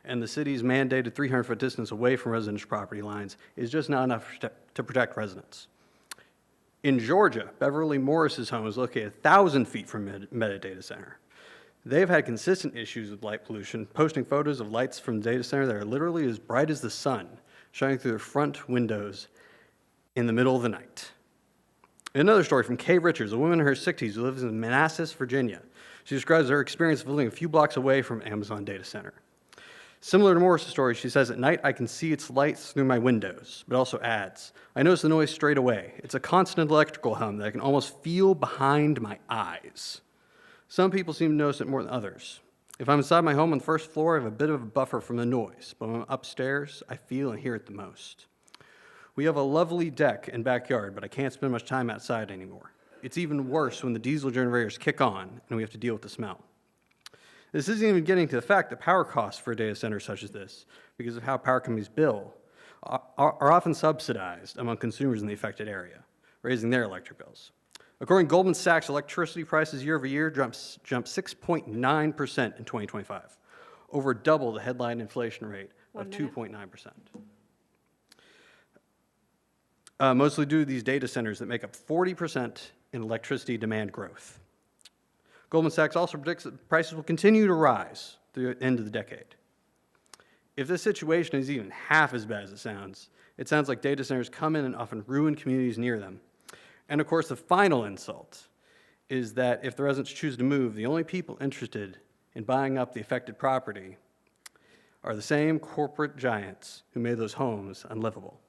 and the city's mandated 300-foot distance away from residential property lines is just not enough to protect residents. In Georgia, Beverly Morris's home is located 1,000 feet from Meta Data Center. They've had consistent issues with light pollution, posting photos of lights from the data center that are literally as bright as the sun, shining through their front windows in the middle of the night. Another story from Kay Richards, a woman in her 60s who lives in Manassas, Virginia. She describes her experience of living a few blocks away from Amazon data center. Similar to Morris' story, she says, at night I can see its lights through my windows, but also adds, I notice the noise straight away. It's a constant electrical hum that I can almost feel behind my eyes. Some people seem to notice it more than others. If I'm inside my home on the first floor, I have a bit of a buffer from the noise, but when I'm upstairs, I feel and hear it the most. We have a lovely deck and backyard, but I can't spend much time outside anymore. It's even worse when the diesel generators kick on and we have to deal with the smell. This isn't even getting to the fact that power costs for a data center such as this, because of how power companies bill, are often subsidized among consumers in the affected area, raising their electric bills. According to Goldman Sachs, electricity prices year over year jumped 6.9% in 2025, over double the headline inflation rate of 2.9%. Mostly due to these data centers that make up 40% in electricity demand growth. Goldman Sachs also predicts that prices will continue to rise through the end of the decade. If this situation is even half as bad as it sounds like data centers come in and often ruin communities near them. And of course, the final insult is that if the residents choose to move, the only people interested in buying up the affected property are the same corporate giants who made those homes unlivable.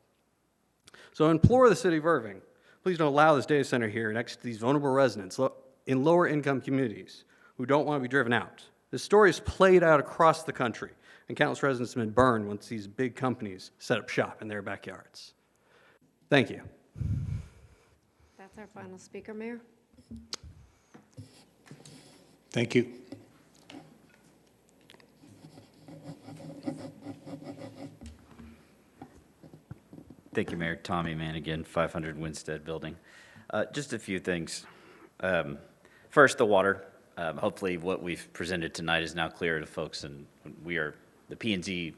So I implore the city of Irving, please don't allow this data center here next to these vulnerable residents in lower income communities who don't want to be driven out. This story is played out across the country, and countless residents have been burned once these big companies set up shop in their backyards. Thank you.
That's our final speaker, Mayor.
Thank you.
Thank you, Mayor. Tommy Manigan, 500 Winstead Building. Just a few things. First, the water. Hopefully what we've presented tonight is now clear to folks, and the P&Z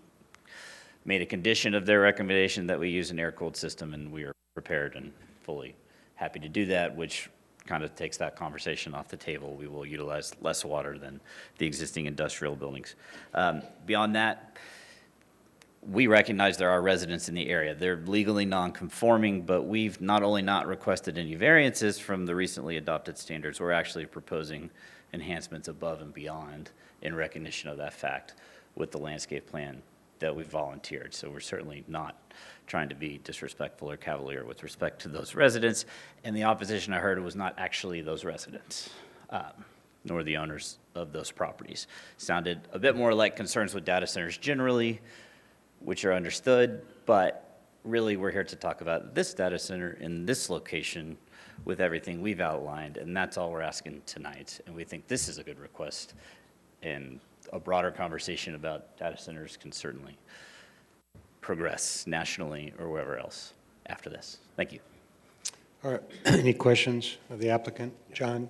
made a condition of their recommendation that we use an air-cooled system, and we are prepared and fully happy to do that, which kind of takes that conversation off the table. We will utilize less water than the existing industrial buildings. Beyond that, we recognize there are residents in the area. They're legally non-conforming, but we've not only not requested any variances from the recently adopted standards, we're actually proposing enhancements above and beyond in recognition of that fact with the landscape plan that we've volunteered. So we're certainly not trying to be disrespectful or cavalier with respect to those residents. And the opposition I heard was not actually those residents, nor the owners of those properties. Sounded a bit more like concerns with data centers generally, which are understood, but really we're here to talk about this data center in this location with everything we've outlined, and that's all we're asking tonight. And we think this is a good request, and a broader conversation about data centers can certainly progress nationally or wherever else after this. Thank you.
All right. Any questions of the applicant? John?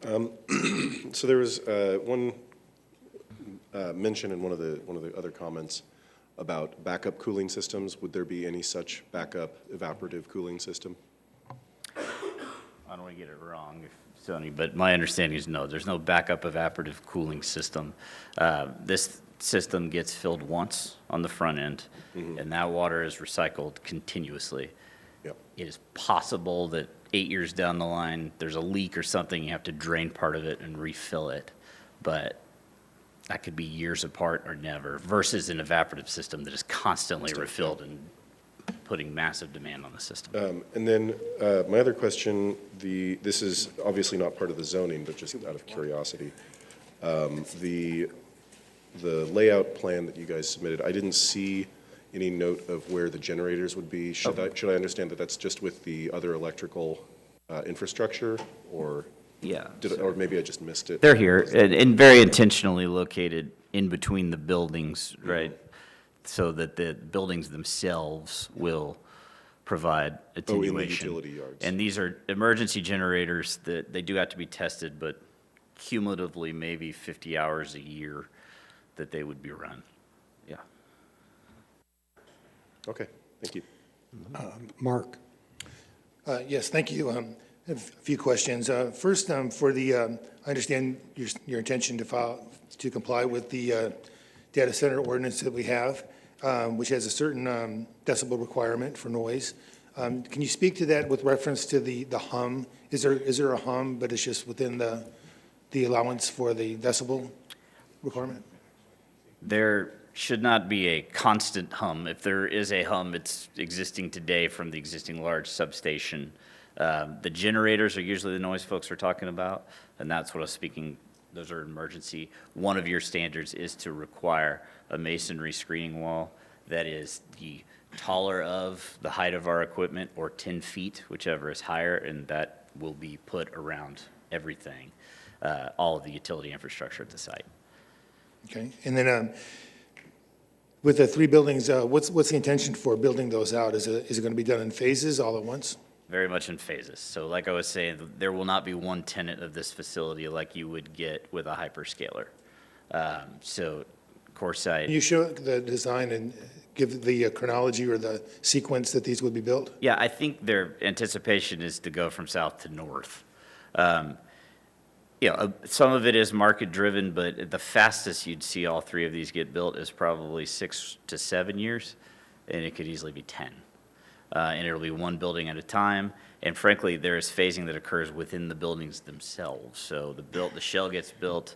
So there was one mention in one of the other comments about backup cooling systems. Would there be any such backup evaporative cooling system?
I don't want to get it wrong, Sony, but my understanding is no, there's no backup evaporative cooling system. This system gets filled once on the front end, and that water is recycled continuously.
Yep.
It is possible that 8 years down the line, there's a leak or something, you have to drain part of it and refill it. But that could be years apart or never, versus an evaporative system that is constantly refilled and putting massive demand on the system.
And then my other question, this is obviously not part of the zoning, but just out of curiosity. The layout plan that you guys submitted, I didn't see any note of where the generators would be. Should I understand that that's just with the other electrical infrastructure, or?
Yeah.
Or maybe I just missed it.
They're here, and very intentionally located in between the buildings, right? So that the buildings themselves will provide attenuation.
in the utility yards.
And these are emergency generators that they do have to be tested, but cumulatively maybe 50 hours a year that they would be run.
Okay, thank you.
Mark.
Yes, thank you. I have a few questions. First, for the, I understand your intention to file, to comply with the data center ordinance that we have, which has a certain decibel requirement for noise. Can you speak to that with reference to the hum? Is there a hum, but it's just within the allowance for the decibel requirement?
There should not be a constant hum. If there is a hum, it's existing today from the existing large substation. The generators are usually the noise folks are talking about, and that's what I was speaking, those are emergency. One of your standards is to require a masonry screening wall that is the taller of the height of our equipment, or 10 feet, whichever is higher, and that will be put around everything, all of the utility infrastructure at the site.
Okay, and then with the three buildings, what's the intention for building those out? Is it going to be done in phases all at once?
Very much in phases. So like I was saying, there will not be one tenant of this facility like you would get with a hyperscaler. So core site.
Can you show the design and give the chronology or the sequence that these would be built?
Yeah, I think their anticipation is to go from south to north. Some of it is market driven, but the fastest you'd see all three of these get built is probably 6 to 7 years, and it could easily be 10. And it'll be one building at a time. And frankly, there is phasing that occurs within the buildings themselves. So the shell gets built,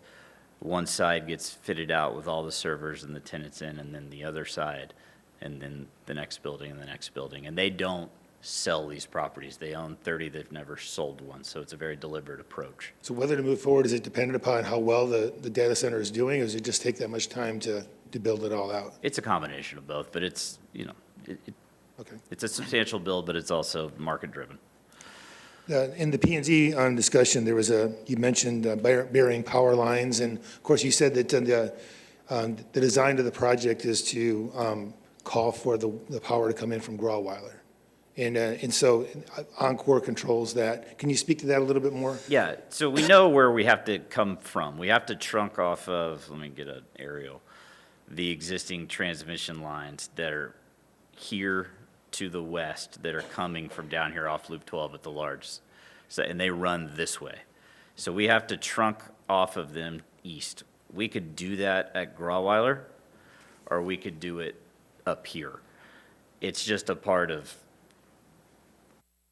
one side gets fitted out with all the servers and the tenants in, and then the other side, and then the next building and the next building. And they don't sell these properties. They own 30, they've never sold one. So it's a very deliberate approach.
So whether to move forward, is it dependent upon how well the data center is doing, or does it just take that much time to build it all out?
It's a combination of both, but it's,
Okay.
It's a substantial build, but it's also market-driven.
In the P&Z discussion, there was you mentioned burying power lines, and of course you said that the design of the project is to call for the power to come in from Grauweiler. And so Encore controls that. Can you speak to that a little bit more?
Yeah, so we know where we have to come from. We have to trunk off of, let me get an aerial, the existing transmission lines that are here to the west that are coming from down here off Loop 12 at the large. So, and they run this way. So we have to trunk off of them east. We could do that at Grauweiler, or we could do it up here. It's just a part of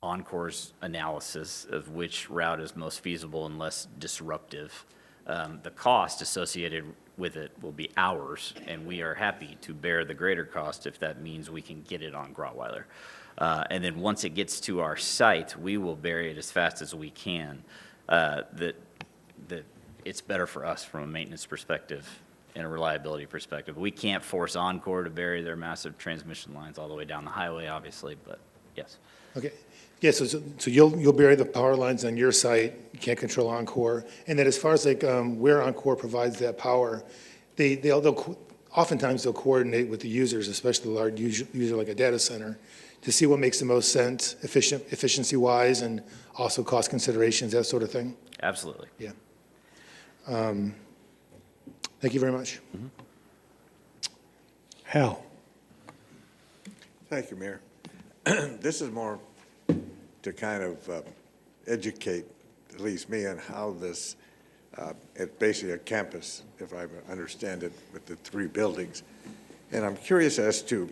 Encore's analysis of which route is most feasible and less disruptive. The cost associated with it will be ours, and we are happy to bear the greater cost if that means we can get it on Grauweiler. And then once it gets to our site, we will bury it as fast as we can. That it's better for us from a maintenance perspective and a reliability perspective. We can't force Encore to bury their massive transmission lines all the way down the highway, obviously, but yes.
Okay. Yeah, so you'll bury the power lines on your site. You can't control Encore. And then as far as like where Encore provides that power, they'll oftentimes they'll coordinate with the users, especially the large user like a data center, to see what makes the most sense, efficiency-wise, and also cost considerations, that sort of thing.
Absolutely.
Yeah. Thank you very much.
Mm-hmm.
Hal.
Thank you, Mayor. This is more to kind of educate, at least me, on how this, it's basically a campus, if I understand it, with the three buildings. And I'm curious as to,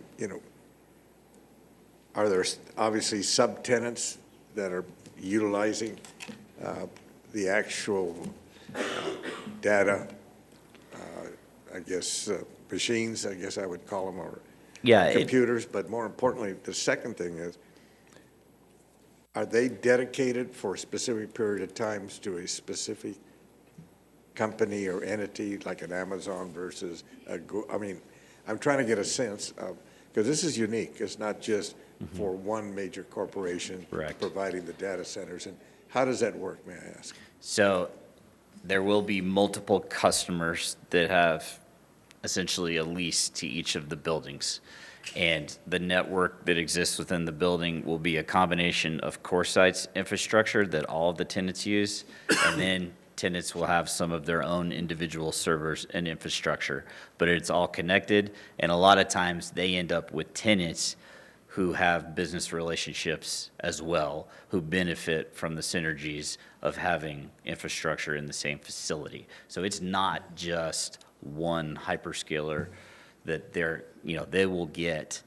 are there obviously subtenants that are utilizing the actual data, I guess, machines, I guess I would call them, or computers, but more importantly, the second thing is, are they dedicated for a specific period of times to a specific company or entity, like an Amazon versus I mean, I'm trying to get a sense of, because this is unique. It's not just for one major corporation providing the data centers. And how does that work, may I ask?
So there will be multiple customers that have essentially a lease to each of the buildings. And the network that exists within the building will be a combination of CoreSite's infrastructure that all of the tenants use, and then tenants will have some of their own individual servers and infrastructure, but it's all connected, and a lot of times they end up with tenants who have business relationships as well, who benefit from the synergies of having infrastructure in the same facility. So it's not just one hyperscaler that they will get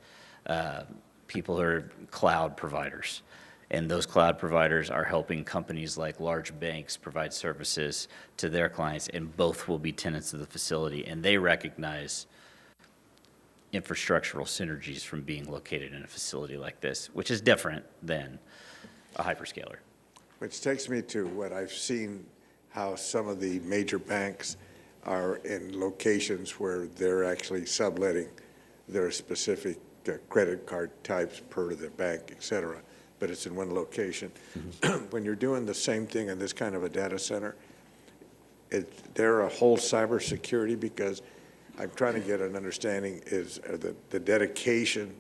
people who are cloud providers. And those cloud providers are helping companies like large banks provide services to their clients, and both will be tenants of the facility. And they recognize infrastructural synergies from being located in a facility like this, which is different than a hyperscaler.
Which takes me to what I've seen, how some of the major banks are in locations where they're actually subletting their specific credit card types per the bank, et cetera, but it's in one location. When you're doing the same thing in this kind of a data center, is there a whole cybersecurity? Because I'm trying to get an understanding is the dedication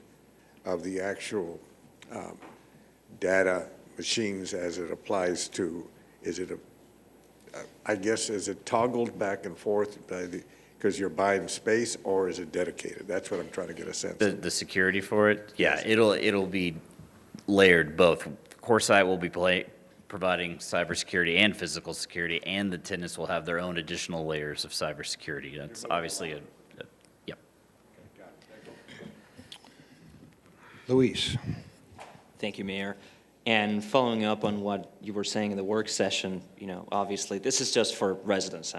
of the actual data machines as it applies to, is it I guess, is it toggled back and forth because you're buying space, or is it dedicated? That's what I'm trying to get a sense of.
The security for it, yeah, it'll be layered both. CoreSite will be providing cybersecurity and physical security, and the tenants will have their own additional layers of cybersecurity. That's obviously yep.
Luis.
Thank you, Mayor. And following up on what you were saying in the work session, obviously this is just for residents.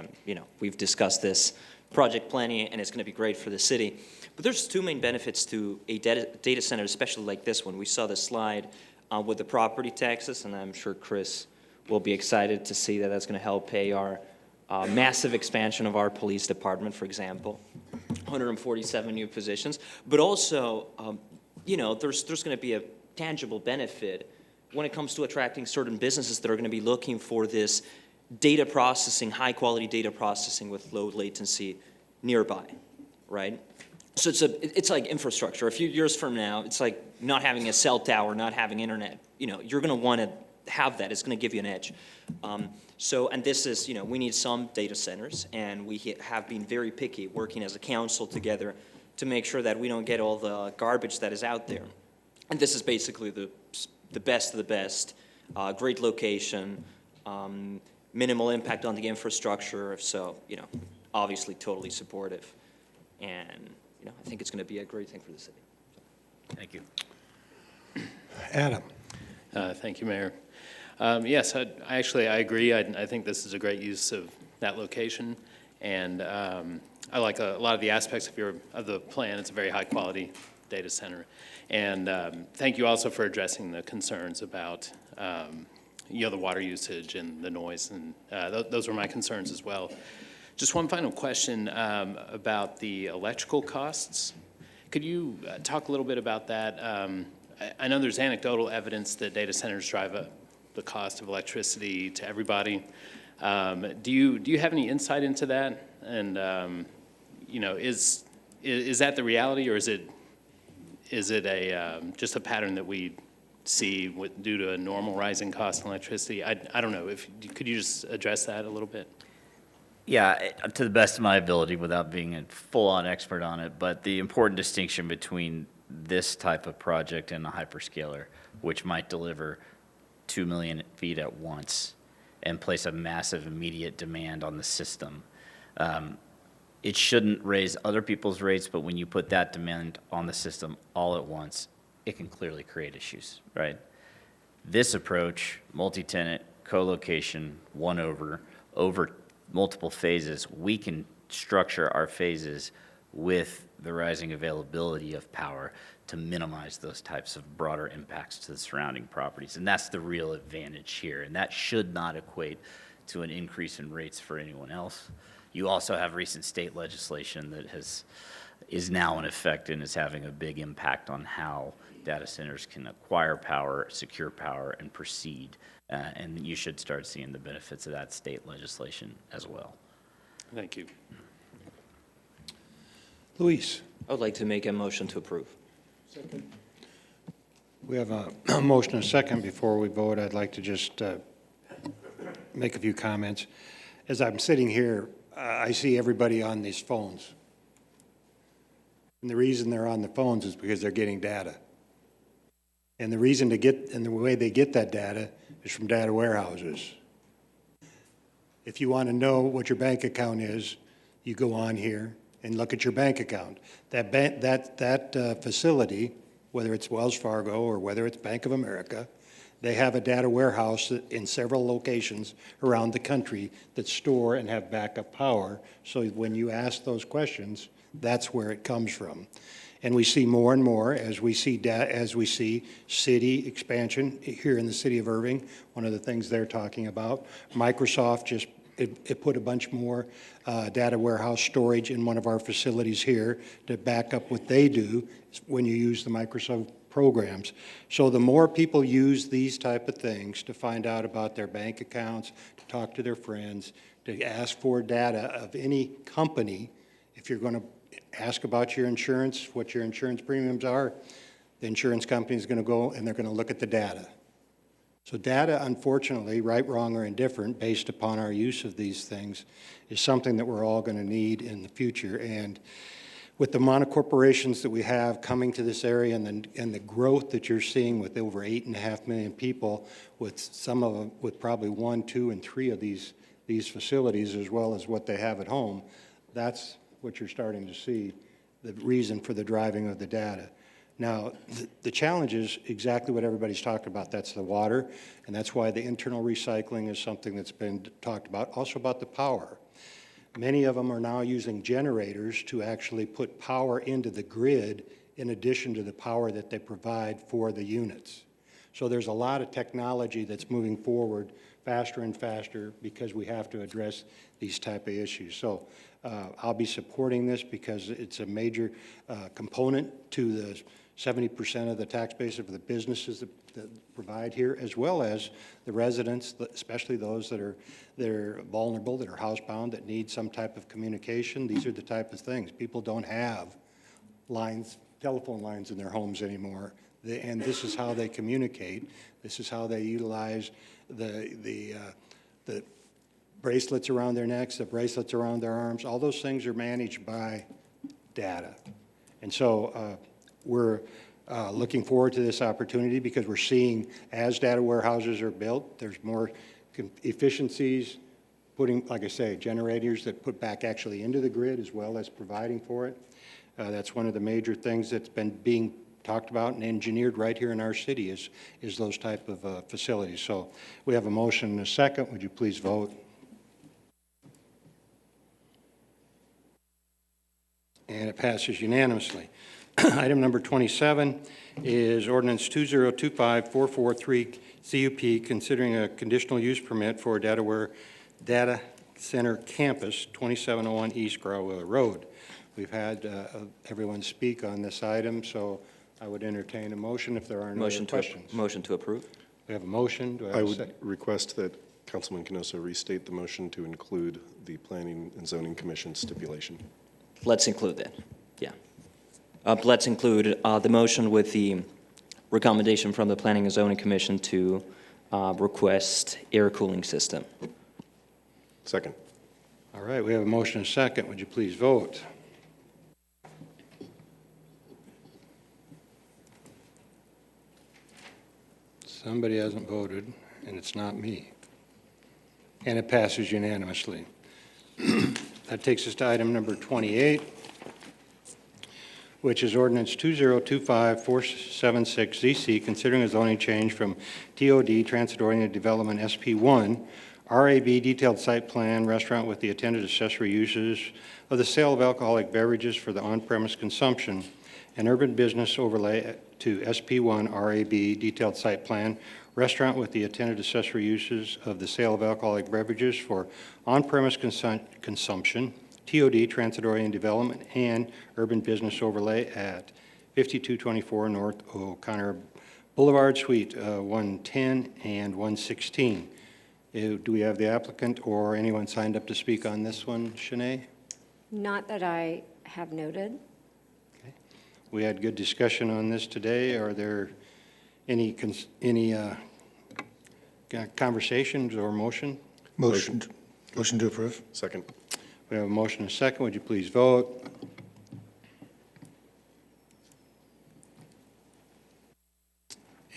We've discussed this project planning, and it's going to be great for the city. But there's two main benefits to a data center, especially like this one. We saw the slide with the property taxes, and I'm sure Chris will be excited to see that that's going to help pay our massive expansion of our police department, for example, 147 new positions. But also, there's going to be a tangible benefit when it comes to attracting certain businesses that are going to be looking for this data processing, high-quality data processing with low latency nearby, right? So it's like infrastructure. A few years from now, it's like not having a cell tower, not having internet. You're going to want to have that. It's going to give you an edge. And this is, we need some data centers, and we have been very picky working as a council together to make sure that we don't get all the garbage that is out there. And this is basically the best of the best, great location, minimal impact on the infrastructure. So, obviously totally supportive. And, I think it's going to be a great thing for the city.
Thank you.
Adam.
Thank you, Mayor. Yes, I agree. I think this is a great use of that location. And I like a lot of the aspects of the plan. It's a very high-quality data center. And thank you also for addressing the concerns about, the water usage and the noise, and those were my concerns as well. Just one final question about the electrical costs. Could you talk a little bit about that? I know there's anecdotal evidence that data centers drive up the cost of electricity to everybody. Do you have any insight into that? And is that the reality, or is it just a pattern that we see due to a normal rising cost in electricity? I don't know. Could you just address that a little bit?
Yeah, to the best of my ability, without being a full-on expert on it, but the important distinction between this type of project and a hyperscaler, which might deliver 2 million feet at once and place a massive immediate demand on the system. It shouldn't raise other people's rates, but when you put that demand on the system all at once, it can clearly create issues, right? This approach, multi-tenant, co-location, one over multiple phases, we can structure our phases with the rising availability of power to minimize those types of broader impacts to the surrounding properties. And that's the real advantage here. And that should not equate to an increase in rates for anyone else. You also have recent state legislation that is now in effect and is having a big impact on how data centers can acquire power, secure power, and proceed. And you should start seeing the benefits of that state legislation as well.
Thank you.
Luis.
I would like to make a motion to approve.
Second. We have a motion and a second. Before we vote, I'd like to just make a few comments. as I'm sitting here, I see everybody on these phones. And the reason they're on the phones is because they're getting data. And the reason to get, and the way they get that data is from data warehouses. If you want to know what your bank account is, you go on here and look at your bank account. That facility, whether it's Wells Fargo or whether it's Bank of America, they have a data warehouse in several locations around the country that store and have backup power. So when you ask those questions, that's where it comes from. And we see more and more as we see city expansion here in the city of Irving. One of the things they're talking about, Microsoft just it put a bunch more data warehouse storage in one of our facilities here to back up what they do when you use the Microsoft programs. So the more people use these type of things to find out about their bank accounts, to talk to their friends, to ask for data of any company, if you're going to ask about your insurance, what your insurance premiums are, the insurance company is going to go and they're going to look at the data. So data, unfortunately, right, wrong, or indifferent, based upon our use of these things, is something that we're all going to need in the future. And with the amount of corporations that we have coming to this area and the growth that you're seeing with over 8.5 million people, with some of them, with probably 1, 2, and 3 of these facilities, as well as what they have at home, that's what you're starting to see, the reason for the driving of the data. Now, the challenge is exactly what everybody's talked about. That's the water, and that's why the internal recycling is something that's been talked about. Also about the power. Many of them are now using generators to actually put power into the grid in addition to the power that they provide for the units. So there's a lot of technology that's moving forward faster and faster because we have to address these type of issues. So I'll be supporting this because it's a major component to the 70% of the tax base of the businesses that provide here, as well as the residents, especially those that are vulnerable, that are housebound, that need some type of communication. These are the type of things. People don't have lines, telephone lines in their homes anymore, and this is how they communicate. This is how they utilize the bracelets around their necks, the bracelets around their arms. All those things are managed by data. And so we're looking forward to this opportunity because we're seeing as data warehouses are built, there's more efficiencies, putting, like I say, generators that put back actually into the grid as well as providing for it. That's one of the major things that's been being talked about and engineered right here in our city is those type of facilities. So we have a motion and a second. Would you please vote? And it passes unanimously. Item number 27 is ordinance 2025-443 CUP, considering a conditional use permit for data center campus, 2701 East Grawler Road. We've had everyone speak on this item, so I would entertain a motion if there are no other questions.
Motion to approve.
We have a motion. Do I have a second?
I would request that Councilman Canosa restate the motion to include the Planning and Zoning Commission stipulation.
Let's include that, yeah. Let's include the motion with the recommendation from the Planning and Zoning Commission to request air cooling system.
Second.
All right, we have a motion and a second. Would you please vote? Somebody hasn't voted, and it's not me. And it passes unanimously. That takes us to item number 28, which is ordinance 2025-476 ZC, considering a zoning change from TOD, Transit-Oriented Development SP1, RAB detailed site plan, restaurant with the attendant accessory uses of the sale of alcoholic beverages for the on-premise consumption, and urban business overlay to SP1 RAB detailed site plan, restaurant with the attendant accessory uses of the sale of alcoholic beverages for on-premise consumption, TOD, Transit-Oriented Development, and urban business overlay at 5224 North O'Connor Boulevard, Suite 110 and 116. Do we have the applicant or anyone signed up to speak on this one, Shanae?
Not that I have noted.
Okay. We had good discussion on this today. Are there any conversations or motion?
Motion. Motion to approve.
Second.
We have a motion and a second. Would you please vote?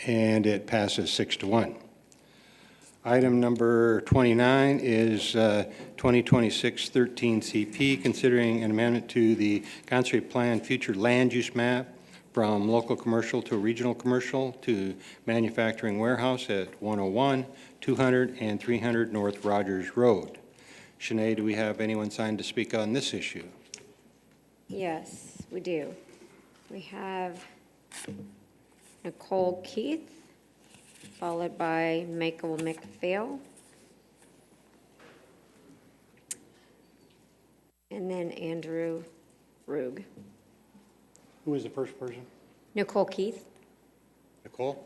And it passes 6-1. Item number 29 is 2026-13 CP, considering an amendment to the concentrated plan future land use map from local commercial to regional commercial to manufacturing warehouse at 101, 200, and 300 North Rogers Road. Sinead, do we have anyone signed to speak on this issue?
Yes, we do. We have Nicole Keith, followed by Michael McPhail. And then Andrew Rug.
Who was the first person?
Nicole Keith.
Nicole?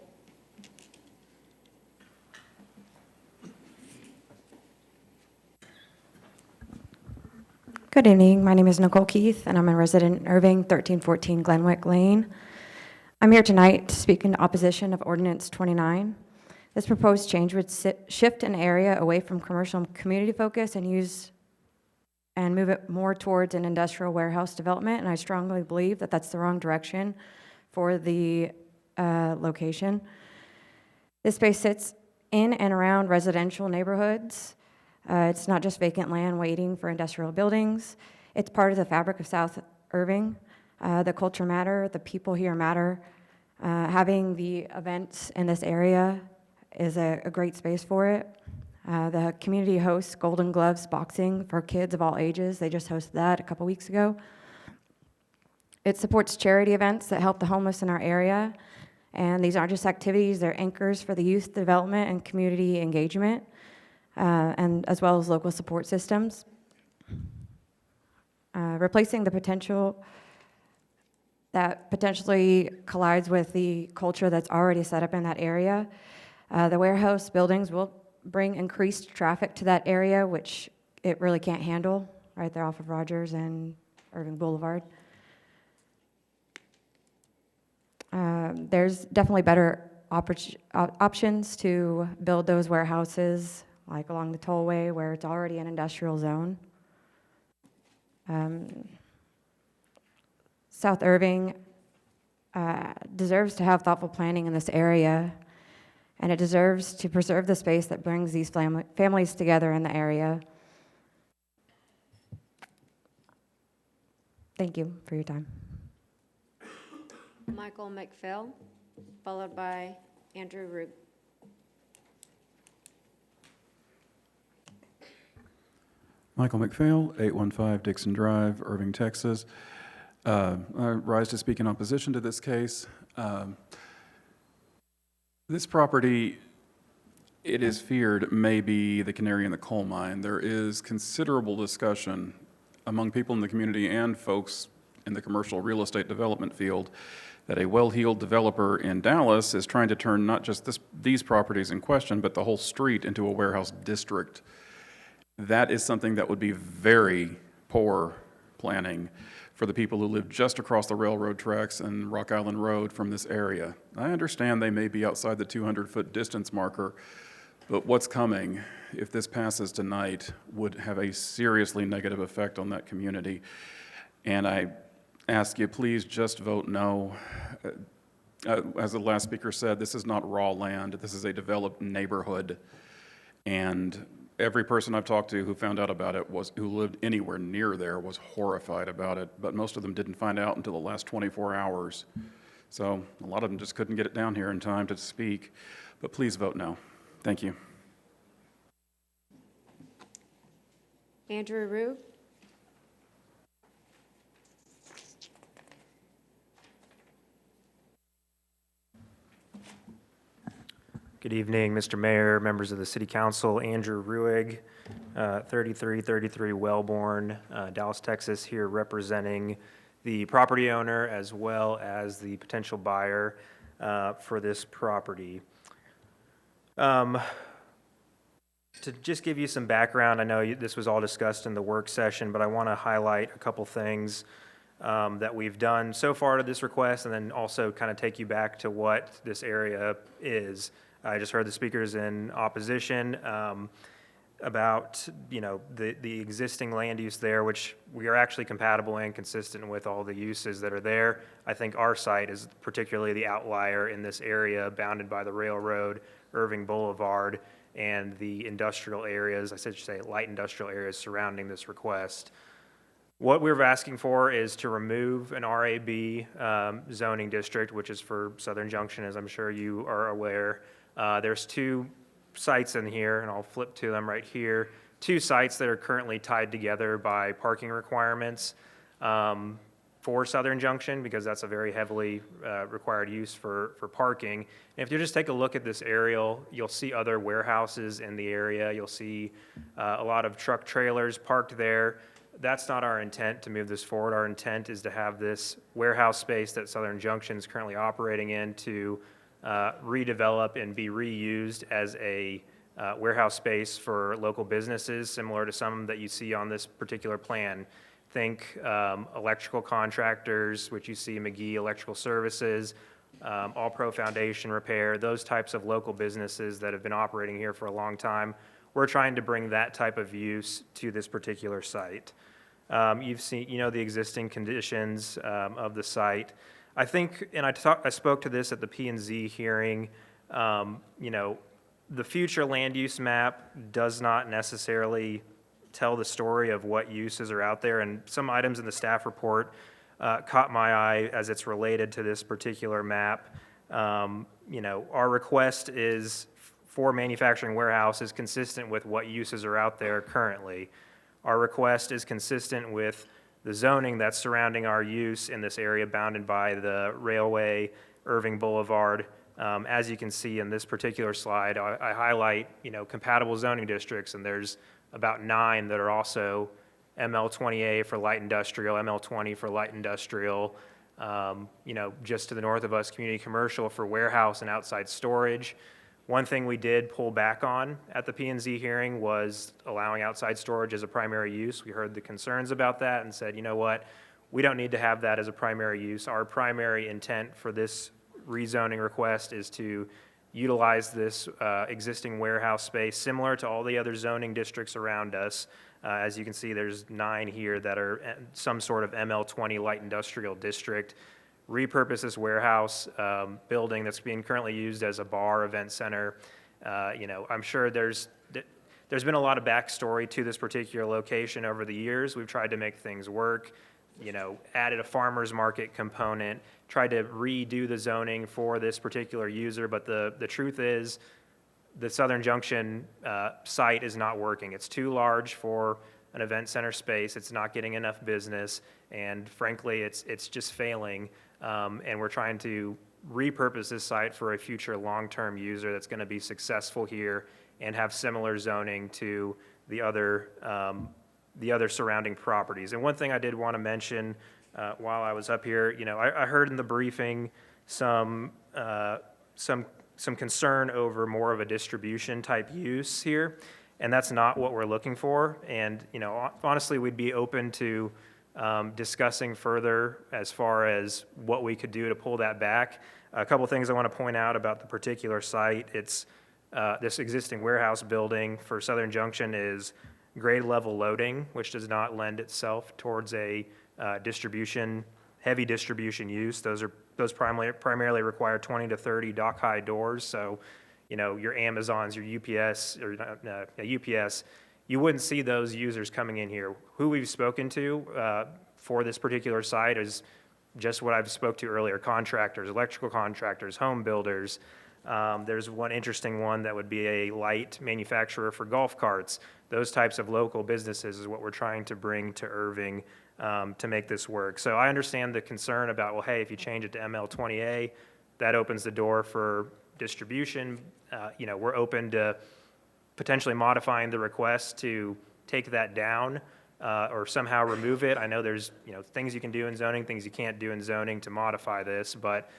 Good evening. My name is Nicole Keith, and I'm a resident in Irving, 1314 Glenwick Lane. I'm here tonight to speak in opposition of Ordinance 29. This proposed change would shift an area away from commercial and community focus and move it more towards an industrial warehouse development, and I strongly believe that that's the wrong direction for the location. This space sits in and around residential neighborhoods. It's not just vacant land waiting for industrial buildings. It's part of the fabric of South Irving. The culture matter, the people here matter. Having the events in this area is a great space for it. The community hosts Golden Gloves boxing for kids of all ages. They just hosted that a couple weeks ago. It supports charity events that help the homeless in our area. And these aren't just activities, they're anchors for the youth development and community engagement, and as well as local support systems. Replacing the potential that potentially collides with the culture that's already set up in that area. The warehouse buildings will bring increased traffic to that area, which it really can't handle, right there off of Rogers and Irving Boulevard. There's definitely better options to build those warehouses, like along the tollway where it's already an industrial zone. South Irving deserves to have thoughtful planning in this area, and it deserves to preserve the space that brings these families together in the area. Thank you for your time.
Michael McPhail, followed by Andrew Rug.
Michael McPhail, 815 Dixon Drive, Irving, Texas. I rise to speak in opposition to this case. This property, it is feared, may be the canary in the coal mine. There is considerable discussion among people in the community and folks in the commercial real estate development field that a well-heeled developer in Dallas is trying to turn not just these properties in question, but the whole street into a warehouse district. That is something that would be very poor planning for the people who live just across the railroad tracks and Rock Island Road from this area. I understand they may be outside the 200-foot distance marker, but what's coming, if this passes tonight, would have a seriously negative effect on that community. And I ask you, please just vote no. As the last speaker said, this is not raw land. This is a developed neighborhood. And every person I've talked to who found out about it who lived anywhere near there was horrified about it, but most of them didn't find out until the last 24 hours. So a lot of them just couldn't get it down here in time to speak. But please vote no. Thank you.
Andrew Rug.
Good evening, Mr. Mayor, members of the City Council. Andrew Ruig, 3333 Wellborn, Dallas, Texas, here representing the property owner as well as the potential buyer for this property. To just give you some background, I know this was all discussed in the work session, but I want to highlight a couple things that we've done so far to this request, and then also kind of take you back to what this area is. I just heard the speakers in opposition. about, the existing land use there, which we are actually compatible and consistent with all the uses that are there. I think our site is particularly the outlier in this area bounded by the railroad, Irving Boulevard, and the industrial areas, I should say light industrial areas surrounding this request. What we're asking for is to remove an RAB zoning district, which is for Southern Junction, as I'm sure you are aware. There's two sites in here, and I'll flip to them right here. Two sites that are currently tied together by parking requirements for Southern Junction, because that's a very heavily required use for parking. And if you just take a look at this aerial, you'll see other warehouses in the area. You'll see a lot of truck trailers parked there. That's not our intent to move this forward. Our intent is to have this warehouse space that Southern Junction is currently operating in to redevelop and be reused as a warehouse space for local businesses, similar to some that you see on this particular plan. Think electrical contractors, which you see McGee Electrical Services, All Pro Foundation Repair, those types of local businesses that have been operating here for a long time. We're trying to bring that type of use to this particular site. You've seen, the existing conditions of the site. I think, and I spoke to this at the P&Z hearing, the future land use map does not necessarily tell the story of what uses are out there, and some items in the staff report caught my eye as it's related to this particular map. Our request is for manufacturing warehouse is consistent with what uses are out there currently. Our request is consistent with the zoning that's surrounding our use in this area bounded by the railway, Irving Boulevard. As you can see in this particular slide, I highlight, compatible zoning districts, and there's about 9 that are also ML20A for light industrial, ML20 for light industrial, just to the north of us, community commercial for warehouse and outside storage. One thing we did pull back on at the P&Z hearing was allowing outside storage as a primary use. We heard the concerns about that and said, you know what, we don't need to have that as a primary use. Our primary intent for this rezoning request is to utilize this existing warehouse space similar to all the other zoning districts around us. As you can see, there's 9 here that are some sort of ML20 light industrial district. Repurpose this warehouse building that's being currently used as a bar event center. I'm sure there's been a lot of backstory to this particular location over the years. We've tried to make things work, added a farmer's market component, tried to redo the zoning for this particular user, but the truth is the Southern Junction site is not working. It's too large for an event center space. It's not getting enough business, and frankly, it's just failing. And we're trying to repurpose this site for a future long-term user that's going to be successful here and have similar zoning to the other surrounding properties. And one thing I did want to mention while I was up here, I heard in the briefing some concern over more of a distribution type use here, and that's not what we're looking for. And honestly, we'd be open to discussing further as far as what we could do to pull that back. A couple things I want to point out about the particular site. It's this existing warehouse building for Southern Junction is grade level loading, which does not lend itself towards a heavy distribution use. Those primarily require 20 to 30 dock high doors. So, your Amazons, your UPS, UPS, you wouldn't see those users coming in here. Who we've spoken to for this particular site is just what I've spoke to earlier: contractors, electrical contractors, home builders. There's one interesting one that would be a light manufacturer for golf carts. Those types of local businesses is what we're trying to bring to Irving to make this work. So I understand the concern about, well, hey, if you change it to ML20A, that opens the door for distribution. We're open to potentially modifying the request to take that down or somehow remove it. I know there's things you can do in zoning, things you can't do in zoning to modify this, but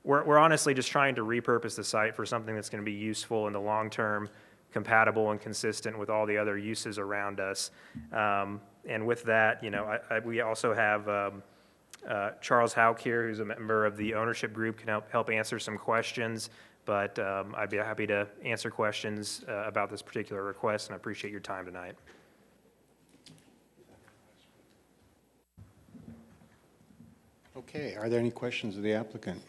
we're honestly just trying to repurpose the site for something that's going to be useful in the long term, compatible and consistent with all the other uses around us. And with that, we also have Charles Hauk here, who's a member of the ownership group, can help answer some questions. But I'd be happy to answer questions about this particular request, and I appreciate your time tonight.
Okay, are there any questions of the applicant?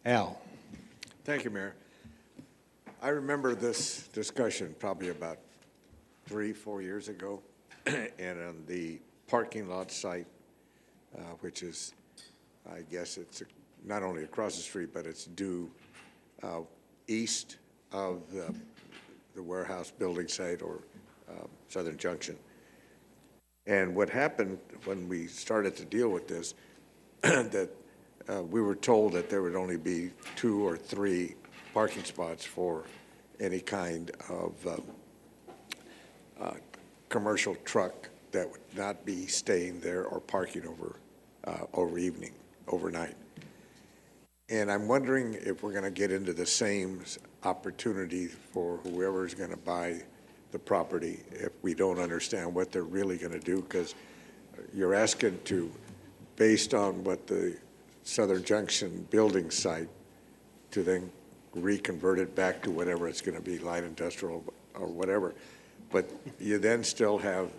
Al?
Thank you, Mayor. I remember this discussion probably about 3-4 years ago, and on the parking lot site, which is, I guess it's not only across the street, but it's due east of the warehouse building site or Southern Junction. And what happened when we started to deal with this, that we were told that there would only be 2 or 3 parking spots for any kind of commercial truck that would not be staying there or parking overnight. And I'm wondering if we're going to get into the same opportunity for whoever is going to buy the property if we don't understand what they're really going to do, because you're asking to, based on what the Southern Junction building site, to then reconvert it back to whatever it's going to be, light industrial or whatever. But you then still have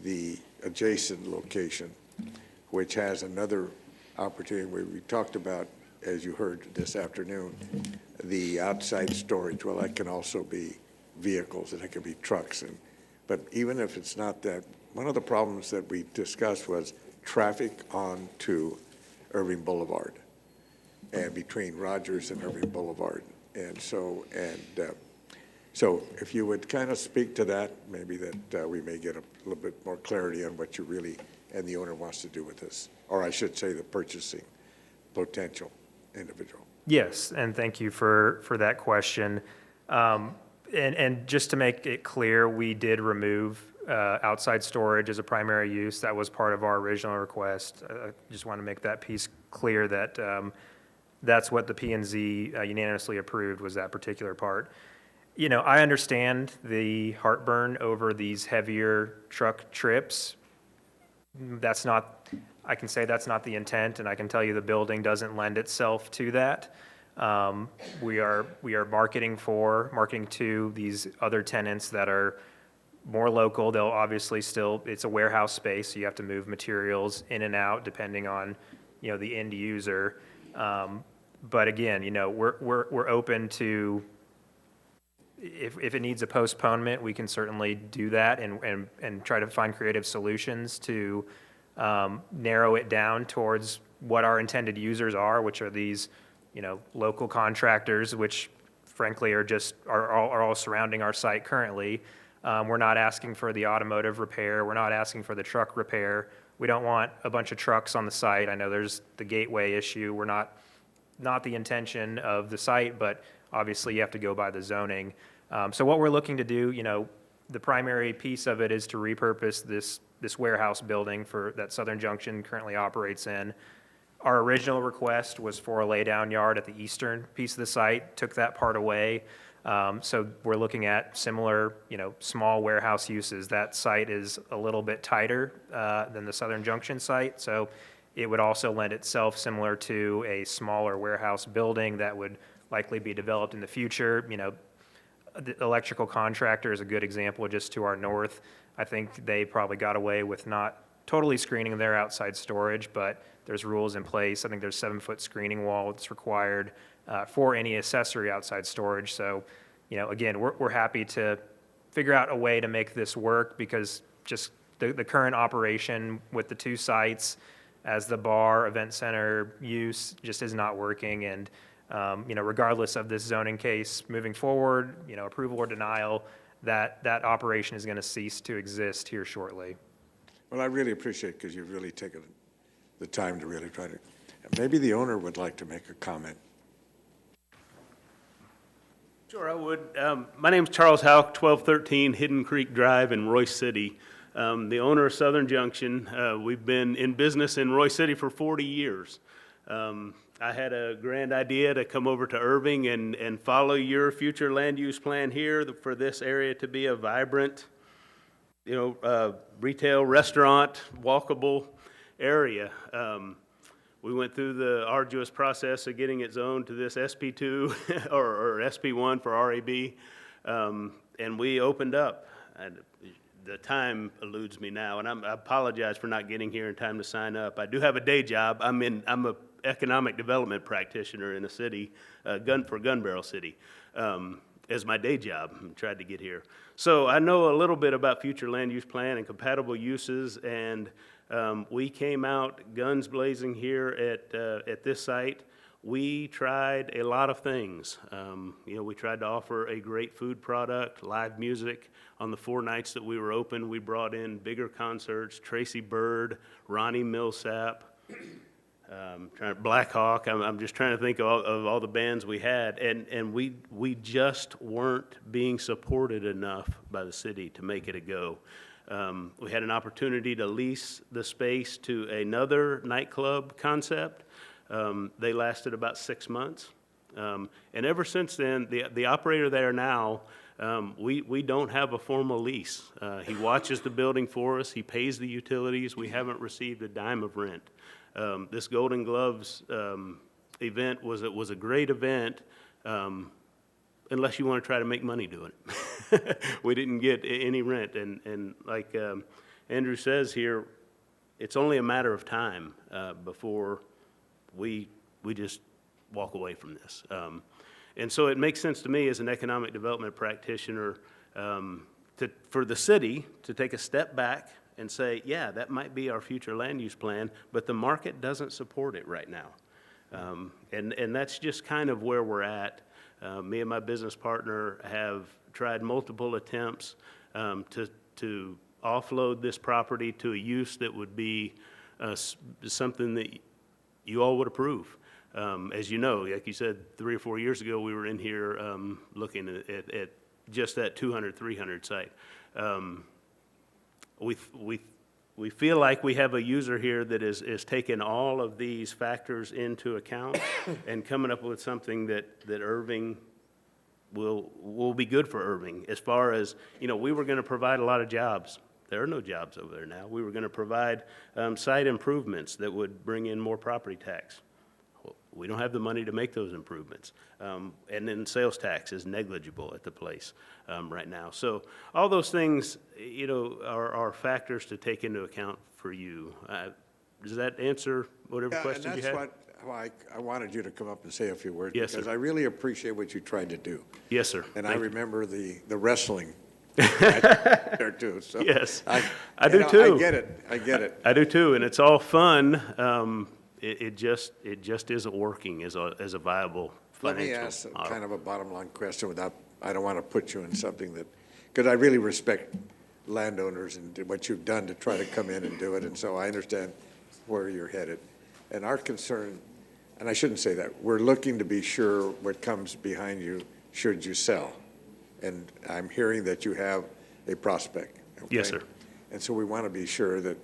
the adjacent location, which has another opportunity where we talked about, as you heard this afternoon, the outside storage. Well, that can also be vehicles, and it can be trucks. But even if it's not that, one of the problems that we discussed was traffic onto Irving Boulevard and between Rogers and Irving Boulevard. And so if you would kind of speak to that, maybe that we may get a little bit more clarity on what you really and the owner wants to do with this, or I should say the purchasing potential individual.
Yes, and thank you for that question. And just to make it clear, we did remove outside storage as a primary use. That was part of our original request. I just want to make that piece clear that that's what the P&Z unanimously approved, was that particular part. You know, I understand the heartburn over these heavier truck trips. I can say that's not the intent, and I can tell you the building doesn't lend itself to that. We are marketing to these other tenants that are more local. They'll obviously still, it's a warehouse space, so you have to move materials in and out depending on, you know, the end user. But again, you know, we're open to, if it needs a postponement, we can certainly do that and try to find creative solutions to narrow it down towards what our intended users are, which are these, you know, local contractors, which frankly are all surrounding our site currently. We're not asking for the automotive repair. We're not asking for the truck repair. We don't want a bunch of trucks on the site. I know there's the gateway issue. We're not the intention of the site, but obviously you have to go by the zoning. So what we're looking to do, you know, the primary piece of it is to repurpose this warehouse building that Southern Junction currently operates in. Our original request was for a laydown yard at the eastern piece of the site, took that part away. So we're looking at similar, you know, small warehouse uses. That site is a little bit tighter than the Southern Junction site, so it would also lend itself similar to a smaller warehouse building that would likely be developed in the future. You know, the electrical contractor is a good example just to our north. I think they probably got away with not totally screening their outside storage, but there's rules in place. I think there's 7-foot screening wall that's required for any accessory outside storage. So, you know, again, we're happy to figure out a way to make this work, because just the current operation with the 2 sites as the bar event center use just is not working. And, you know, regardless of this zoning case moving forward, you know, approval or denial, that operation is going to cease to exist here shortly.
Well, I really appreciate, because you've really taken the time to really try to, maybe the owner would like to make a comment.
Sure, I would. My name's Charles Houck, 1213 Hidden Creek Drive in Royce City. The owner of Southern Junction. We've been in business in Royce City for 40 years. I had a grand idea to come over to Irving and follow your future land use plan here for this area to be a vibrant, you know, retail, restaurant, walkable area. We went through the arduous process of getting it zoned to this SP2 or SP1 for RAB, and we opened up. And the time eludes me now, and I apologize for not getting here in time to sign up. I do have a day job. I'm a economic development practitioner in a city, for Gun Barrel City, as my day job. I tried to get here. So I know a little bit about future land use plan and compatible uses, and we came out guns blazing here at this site. We tried a lot of things. We tried to offer a great food product, live music. On the 4 nights that we were open, we brought in bigger concerts, Tracy Byrd, Ronnie Millsap, Black Hawk. I'm just trying to think of all the bands we had, and we just weren't being supported enough by the city to make it a go. We had an opportunity to lease the space to another nightclub concept. They lasted about 6 months. And ever since then, the operator there now, we don't have a formal lease. He watches the building for us. He pays the utilities. We haven't received a dime of rent. This Golden Gloves event was a great event, unless you want to try to make money doing it. We didn't get any rent. And like Andrew says here, it's only a matter of time before we just walk away from this. And so it makes sense to me as an economic development practitioner for the city to take a step back and say, yeah, that might be our future land use plan, but the market doesn't support it right now. And that's just kind of where we're at. Me and my business partner have tried multiple attempts to offload this property to a use that would be something that you all would approve. As you know, like you said, 3 or 4 years ago, we were in here looking at just that 200, 300 site. We feel like we have a user here that is taking all of these factors into account and coming up with something that Irving will be good for Irving. As far as, we were going to provide a lot of jobs. There are no jobs over there now. We were going to provide site improvements that would bring in more property tax. We don't have the money to make those improvements. And then sales tax is negligible at the place right now. So all those things, are factors to take into account for you. Does that answer whatever questions you had?
And that's why I wanted you to come up and say a few words.
Yes,
because
sir.
I really appreciate what you tried to do.
Yes, sir.
And
Thank
I
you.
remember the wrestling there too. So
Yes, I do too.
I get it.
I do too, and it's all fun. It just isn't working as a viable
Let
financial
me ask
model.
kind of a bottom line question I don't want to put you in something because I really respect landowners and what you've done to try to come in and do it, and so I understand where you're headed. And our concern, and I shouldn't say that, we're looking to be sure what comes behind you should you sell. And I'm hearing that you have a prospect. Okay?
Yes, sir.
And so we want to be sure that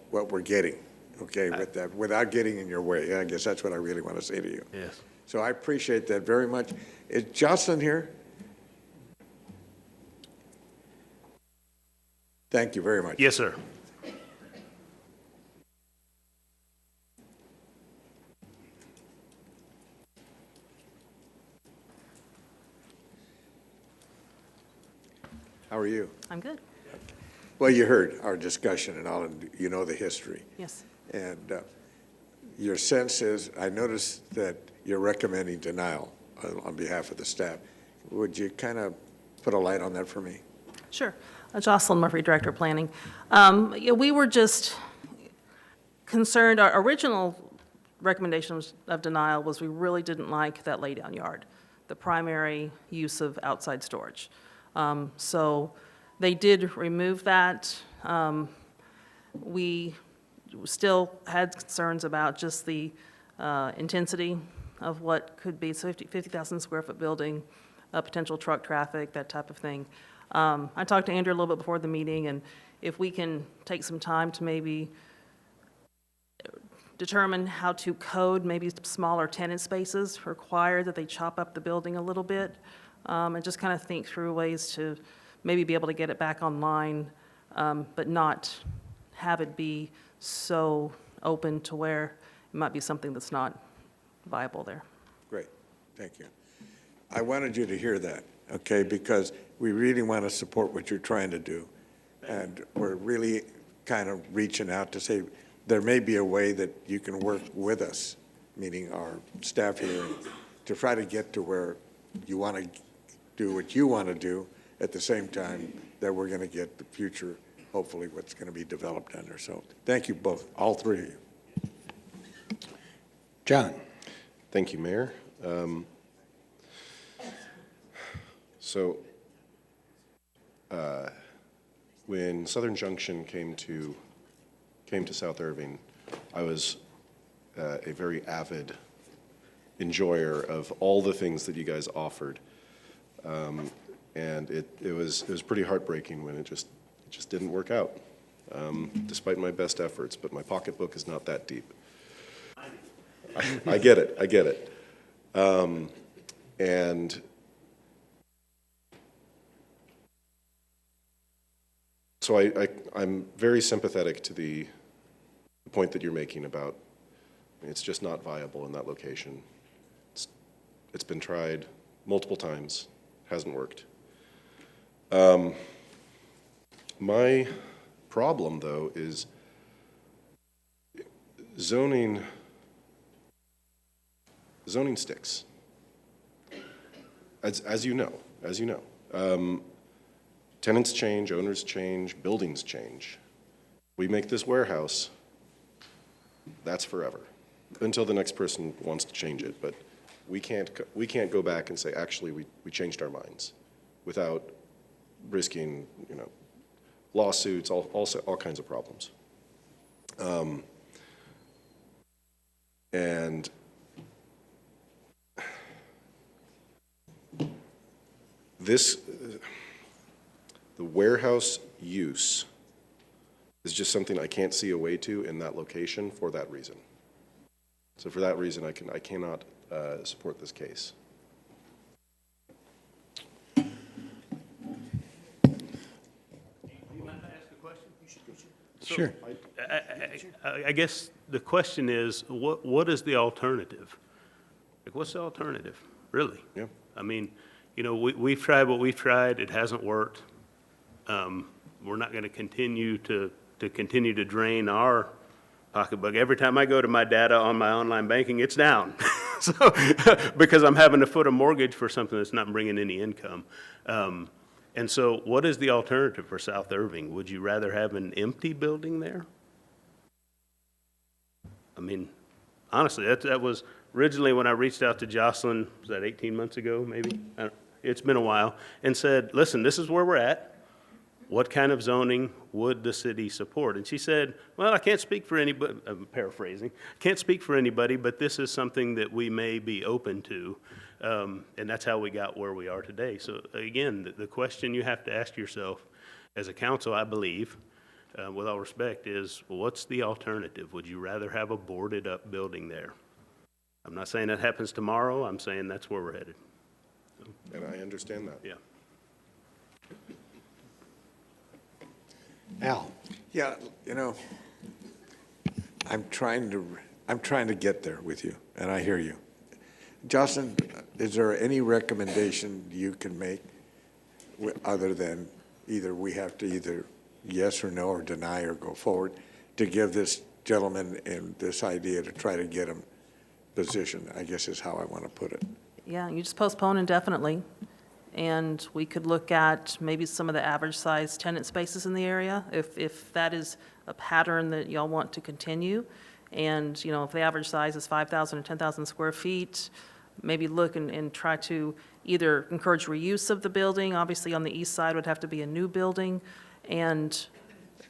what we're getting, okay, with that, without getting in your way. I guess that's what I really want to say to you.
Yes.
So I appreciate that very much. Is Jocelyn here? Thank you very much.
Yes, sir.
How are you?
I'm good.
Well, you heard our discussion and all, and you know the history.
Yes.
And your sense is, I noticed that you're recommending denial on behalf of the staff. Would you kind of put a light on that for me?
Sure. Jocelyn Murphy, Director of Planning. We were just concerned, our original recommendation of denial was we really didn't like that laydown yard, the primary use of outside storage. So they did remove that. We still had concerns about just the intensity of what could be 50,000 square foot building, potential truck traffic, that type of thing. I talked to Andrew a little bit before the meeting, and if we can take some time to maybe determine how to code maybe smaller tenant spaces, require that they chop up the building a little bit, and just kind of think through ways to maybe be able to get it back online, but not have it be so open to where it might be something that's not viable there.
Great, thank you. I wanted you to hear that, okay, because we really want to support what you're trying to do. And we're really kind of reaching out to say, there may be a way that you can work with us, meaning our staff here, to try to get to where you want to do what you want to do at the same time that we're going to get the future, hopefully, what's going to be developed under. So thank you both, all three of you.
John. Thank you, Mayor. When Southern Junction came to South Irving, I was a very avid enjoyer of all the things that you guys offered, and it was pretty heartbreaking when it just didn't work out, despite my best efforts. But my pocketbook is not that deep. I get it. And so I'm very sympathetic to the point that you're making about it's just not viable in that location. It's been tried multiple times, hasn't worked. My problem, though, is zoning sticks. As you know. Tenants change, owners change, buildings change. We make this warehouse, that's forever, until the next person wants to change it. But we can't go back and say, actually, we changed our minds, without risking, lawsuits, all kinds of problems. And the warehouse use is just something I can't see a way to in that location for that reason. So for that reason, I cannot support this case.
Sure. I guess the question is, what is the alternative? Like, what's the alternative, really?
Yeah.
I mean, we've tried what we've tried. It hasn't worked. We're not going to continue to drain our pocketbook. Every time I go to my data on my online banking, it's down. So, because I'm having to foot a mortgage for something that's not bringing any income. And so what is the alternative for South Irving? Would you rather have an empty building there? I mean, honestly, that was originally when I reached out to Jocelyn, was that 18 months ago, maybe? It's been a while, and said, listen, this is where we're at. What kind of zoning would the city support? And she said, well, I can't speak for anybody, I'm paraphrasing, can't speak for anybody, but this is something that we may be open to. And that's how we got where we are today. So again, the question you have to ask yourself as a council, I believe, with all respect, is what's the alternative? Would you rather have a boarded up building there? I'm not saying that happens tomorrow, I'm saying that's where we're headed.
And I understand that.
Yeah.
Al?
Yeah, I'm trying to get there with you, and I hear you. Jocelyn, is there any recommendation you can make other than either we have to either yes or no or deny or go forward to give this gentleman and this idea to try to get him positioned, I guess is how I want to put it.
Yeah, you just postpone indefinitely, and we could look at maybe some of the average size tenant spaces in the area, if that is a pattern that y'all want to continue. And, if the average size is 5,000 or 10,000 square feet, maybe look and try to either encourage reuse of the building. Obviously, on the east side would have to be a new building, and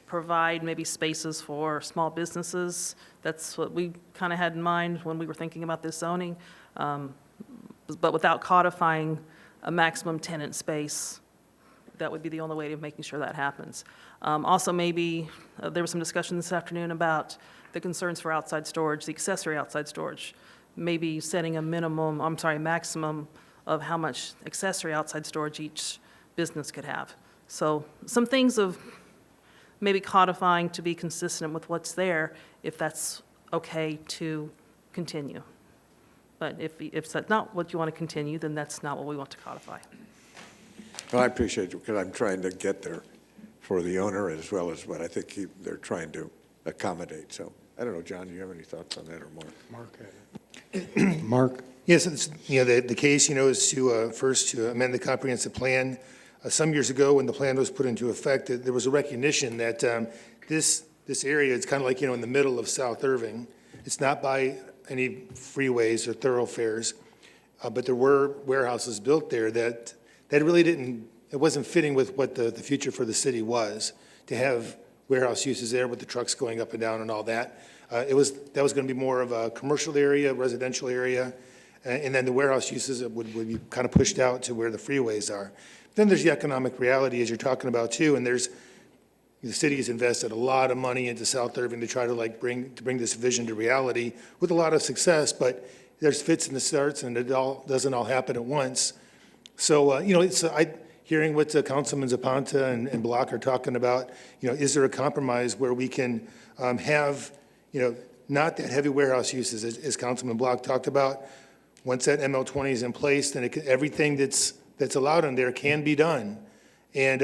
provide maybe spaces for small businesses. That's what we kind of had in mind when we were thinking about this zoning, but without codifying a maximum tenant space. That would be the only way of making sure that happens. Also, maybe there was some discussion this afternoon about the concerns for outside storage, the accessory outside storage. Maybe setting a maximum of how much accessory outside storage each business could have. So some things of maybe codifying to be consistent with what's there, if that's okay to continue. But if that's not what you want to continue, then that's not what we want to codify.
Well, I appreciate you, because I'm trying to get there for the owner as well as what I think they're trying to accommodate. So, I don't know, John, do you have any thoughts on that or more?
Mark?
Yes, it's, the case, is to, first to amend the comprehensive plan. Some years ago, when the plan was put into effect, there was a recognition that this area is kind of like, in the middle of South Irving. It's not by any freeways or thoroughfares, but there were warehouses built there that really it wasn't fitting with what the future for the city was, to have warehouse uses there with the trucks going up and down and all that. That was going to be more of a commercial area, residential area, and then the warehouse uses would be kind of pushed out to where the freeways are. Then there's the economic reality, as you're talking about too, and the city has invested a lot of money into South Irving to try to bring this vision to reality with a lot of success, but there's fits and starts, and it doesn't all happen at once. So, hearing what Councilman Zapanta and Block are talking about, is there a compromise where we can have, not that heavy warehouse uses, as Councilman Block talked about. Once that ML20 is in place, then everything that's allowed in there can be done. And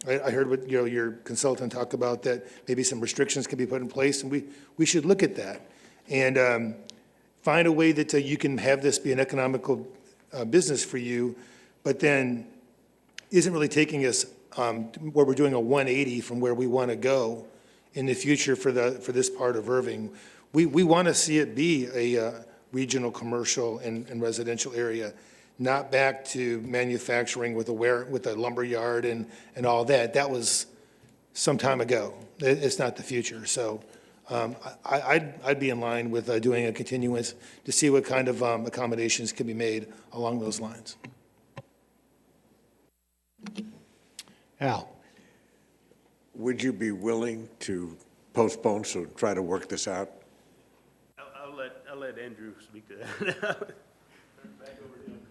I heard what your consultant talk about, that maybe some restrictions can be put in place, and we should look at that and find a way that you can have this be an economical business for you, but then isn't really taking us where we're doing a 180 from where we want to go in the future for this part of Irving. We want to see it be a regional commercial and residential area, not back to manufacturing with a lumber yard and all that. That was some time ago. It's not the future. So I'd be in line with doing a continuance to see what kind of accommodations can be made along those lines.
Al?
Would you be willing to postpone, so try to work this out?
I'll let Andrew speak to that.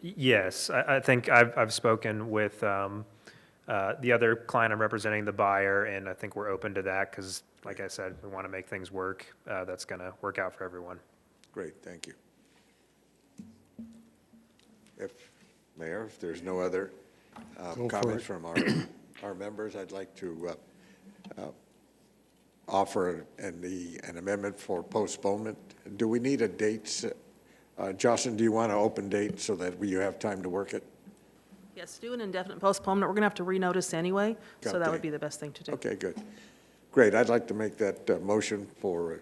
Yes, I think I've spoken with the other client I'm representing, the buyer, and I think we're open to that because, like I said, we want to make things work. That's going to work out for everyone.
Great, thank you. Mayor, if there's no other comments from our members, I'd like to offer an amendment for postponement. Do we need a date? Jocelyn, do you want an open date so that you have time to work it?
Yes, do an indefinite postponement. We're going to have to renotice anyway, so that would be the best thing to do.
Okay, good. Great, I'd like to make that motion for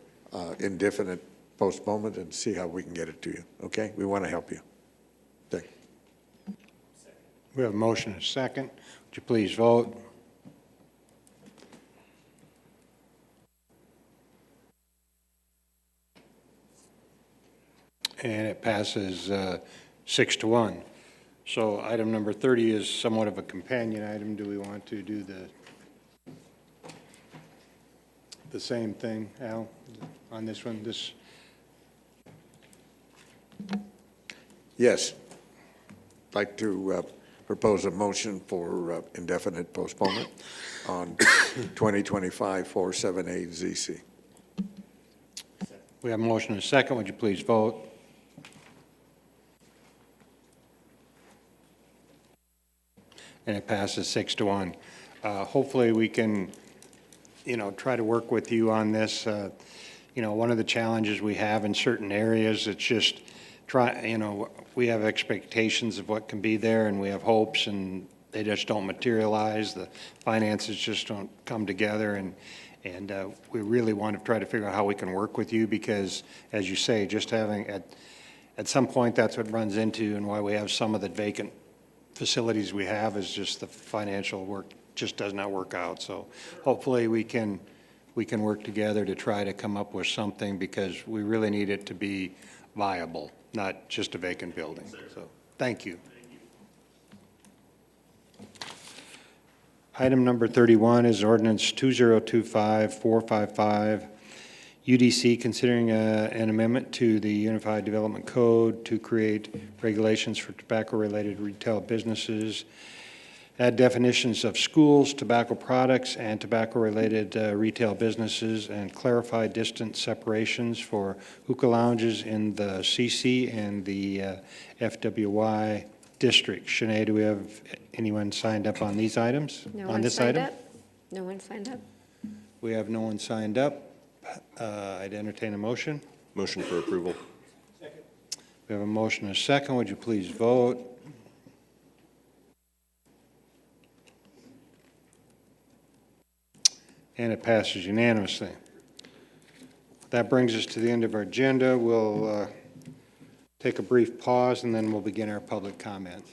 indefinite postponement and see how we can get it to you, okay? We want to help you. Thank you.
We have a motion and a second. Would you please vote? And it passes 6-1. So item number 30 is somewhat of a companion item. Do we want to do the same thing, Al, on this one?
Yes. I'd like to propose a motion for indefinite postponement on 2025-478 ZC.
We have a motion and a second. Would you please vote? And it passes 6-1. Hopefully we can, try to work with you on this. One of the challenges we have in certain areas, it's just we have expectations of what can be there, and we have hopes, and they just don't materialize. The finances just don't come together, and we really want to try to figure out how we can work with you, because, as you say, just having at some point, that's what runs into, and why we have some of the vacant facilities we have, is just the financial work just does not work out. So hopefully we can work together to try to come up with something, because we really need it to be viable, not just a vacant building. So thank you. Item number 31 is ordinance 2025-455, UDC considering an amendment to the Unified Development Code to create regulations for tobacco-related retail businesses add definitions of schools, tobacco products, and tobacco-related retail businesses, and clarify distance separations for hookah lounges in the CC and the FWY district. Shanae, do we have anyone signed up on these items?
No
On
one
this
signed
item?
up? No one signed up?
We have no one signed up. I'd entertain a motion.
Motion for approval.
We have a motion and a second. Would you please vote? And it passes unanimously. That brings us to the end of our agenda. We'll take a brief pause, and then we'll begin our public comments.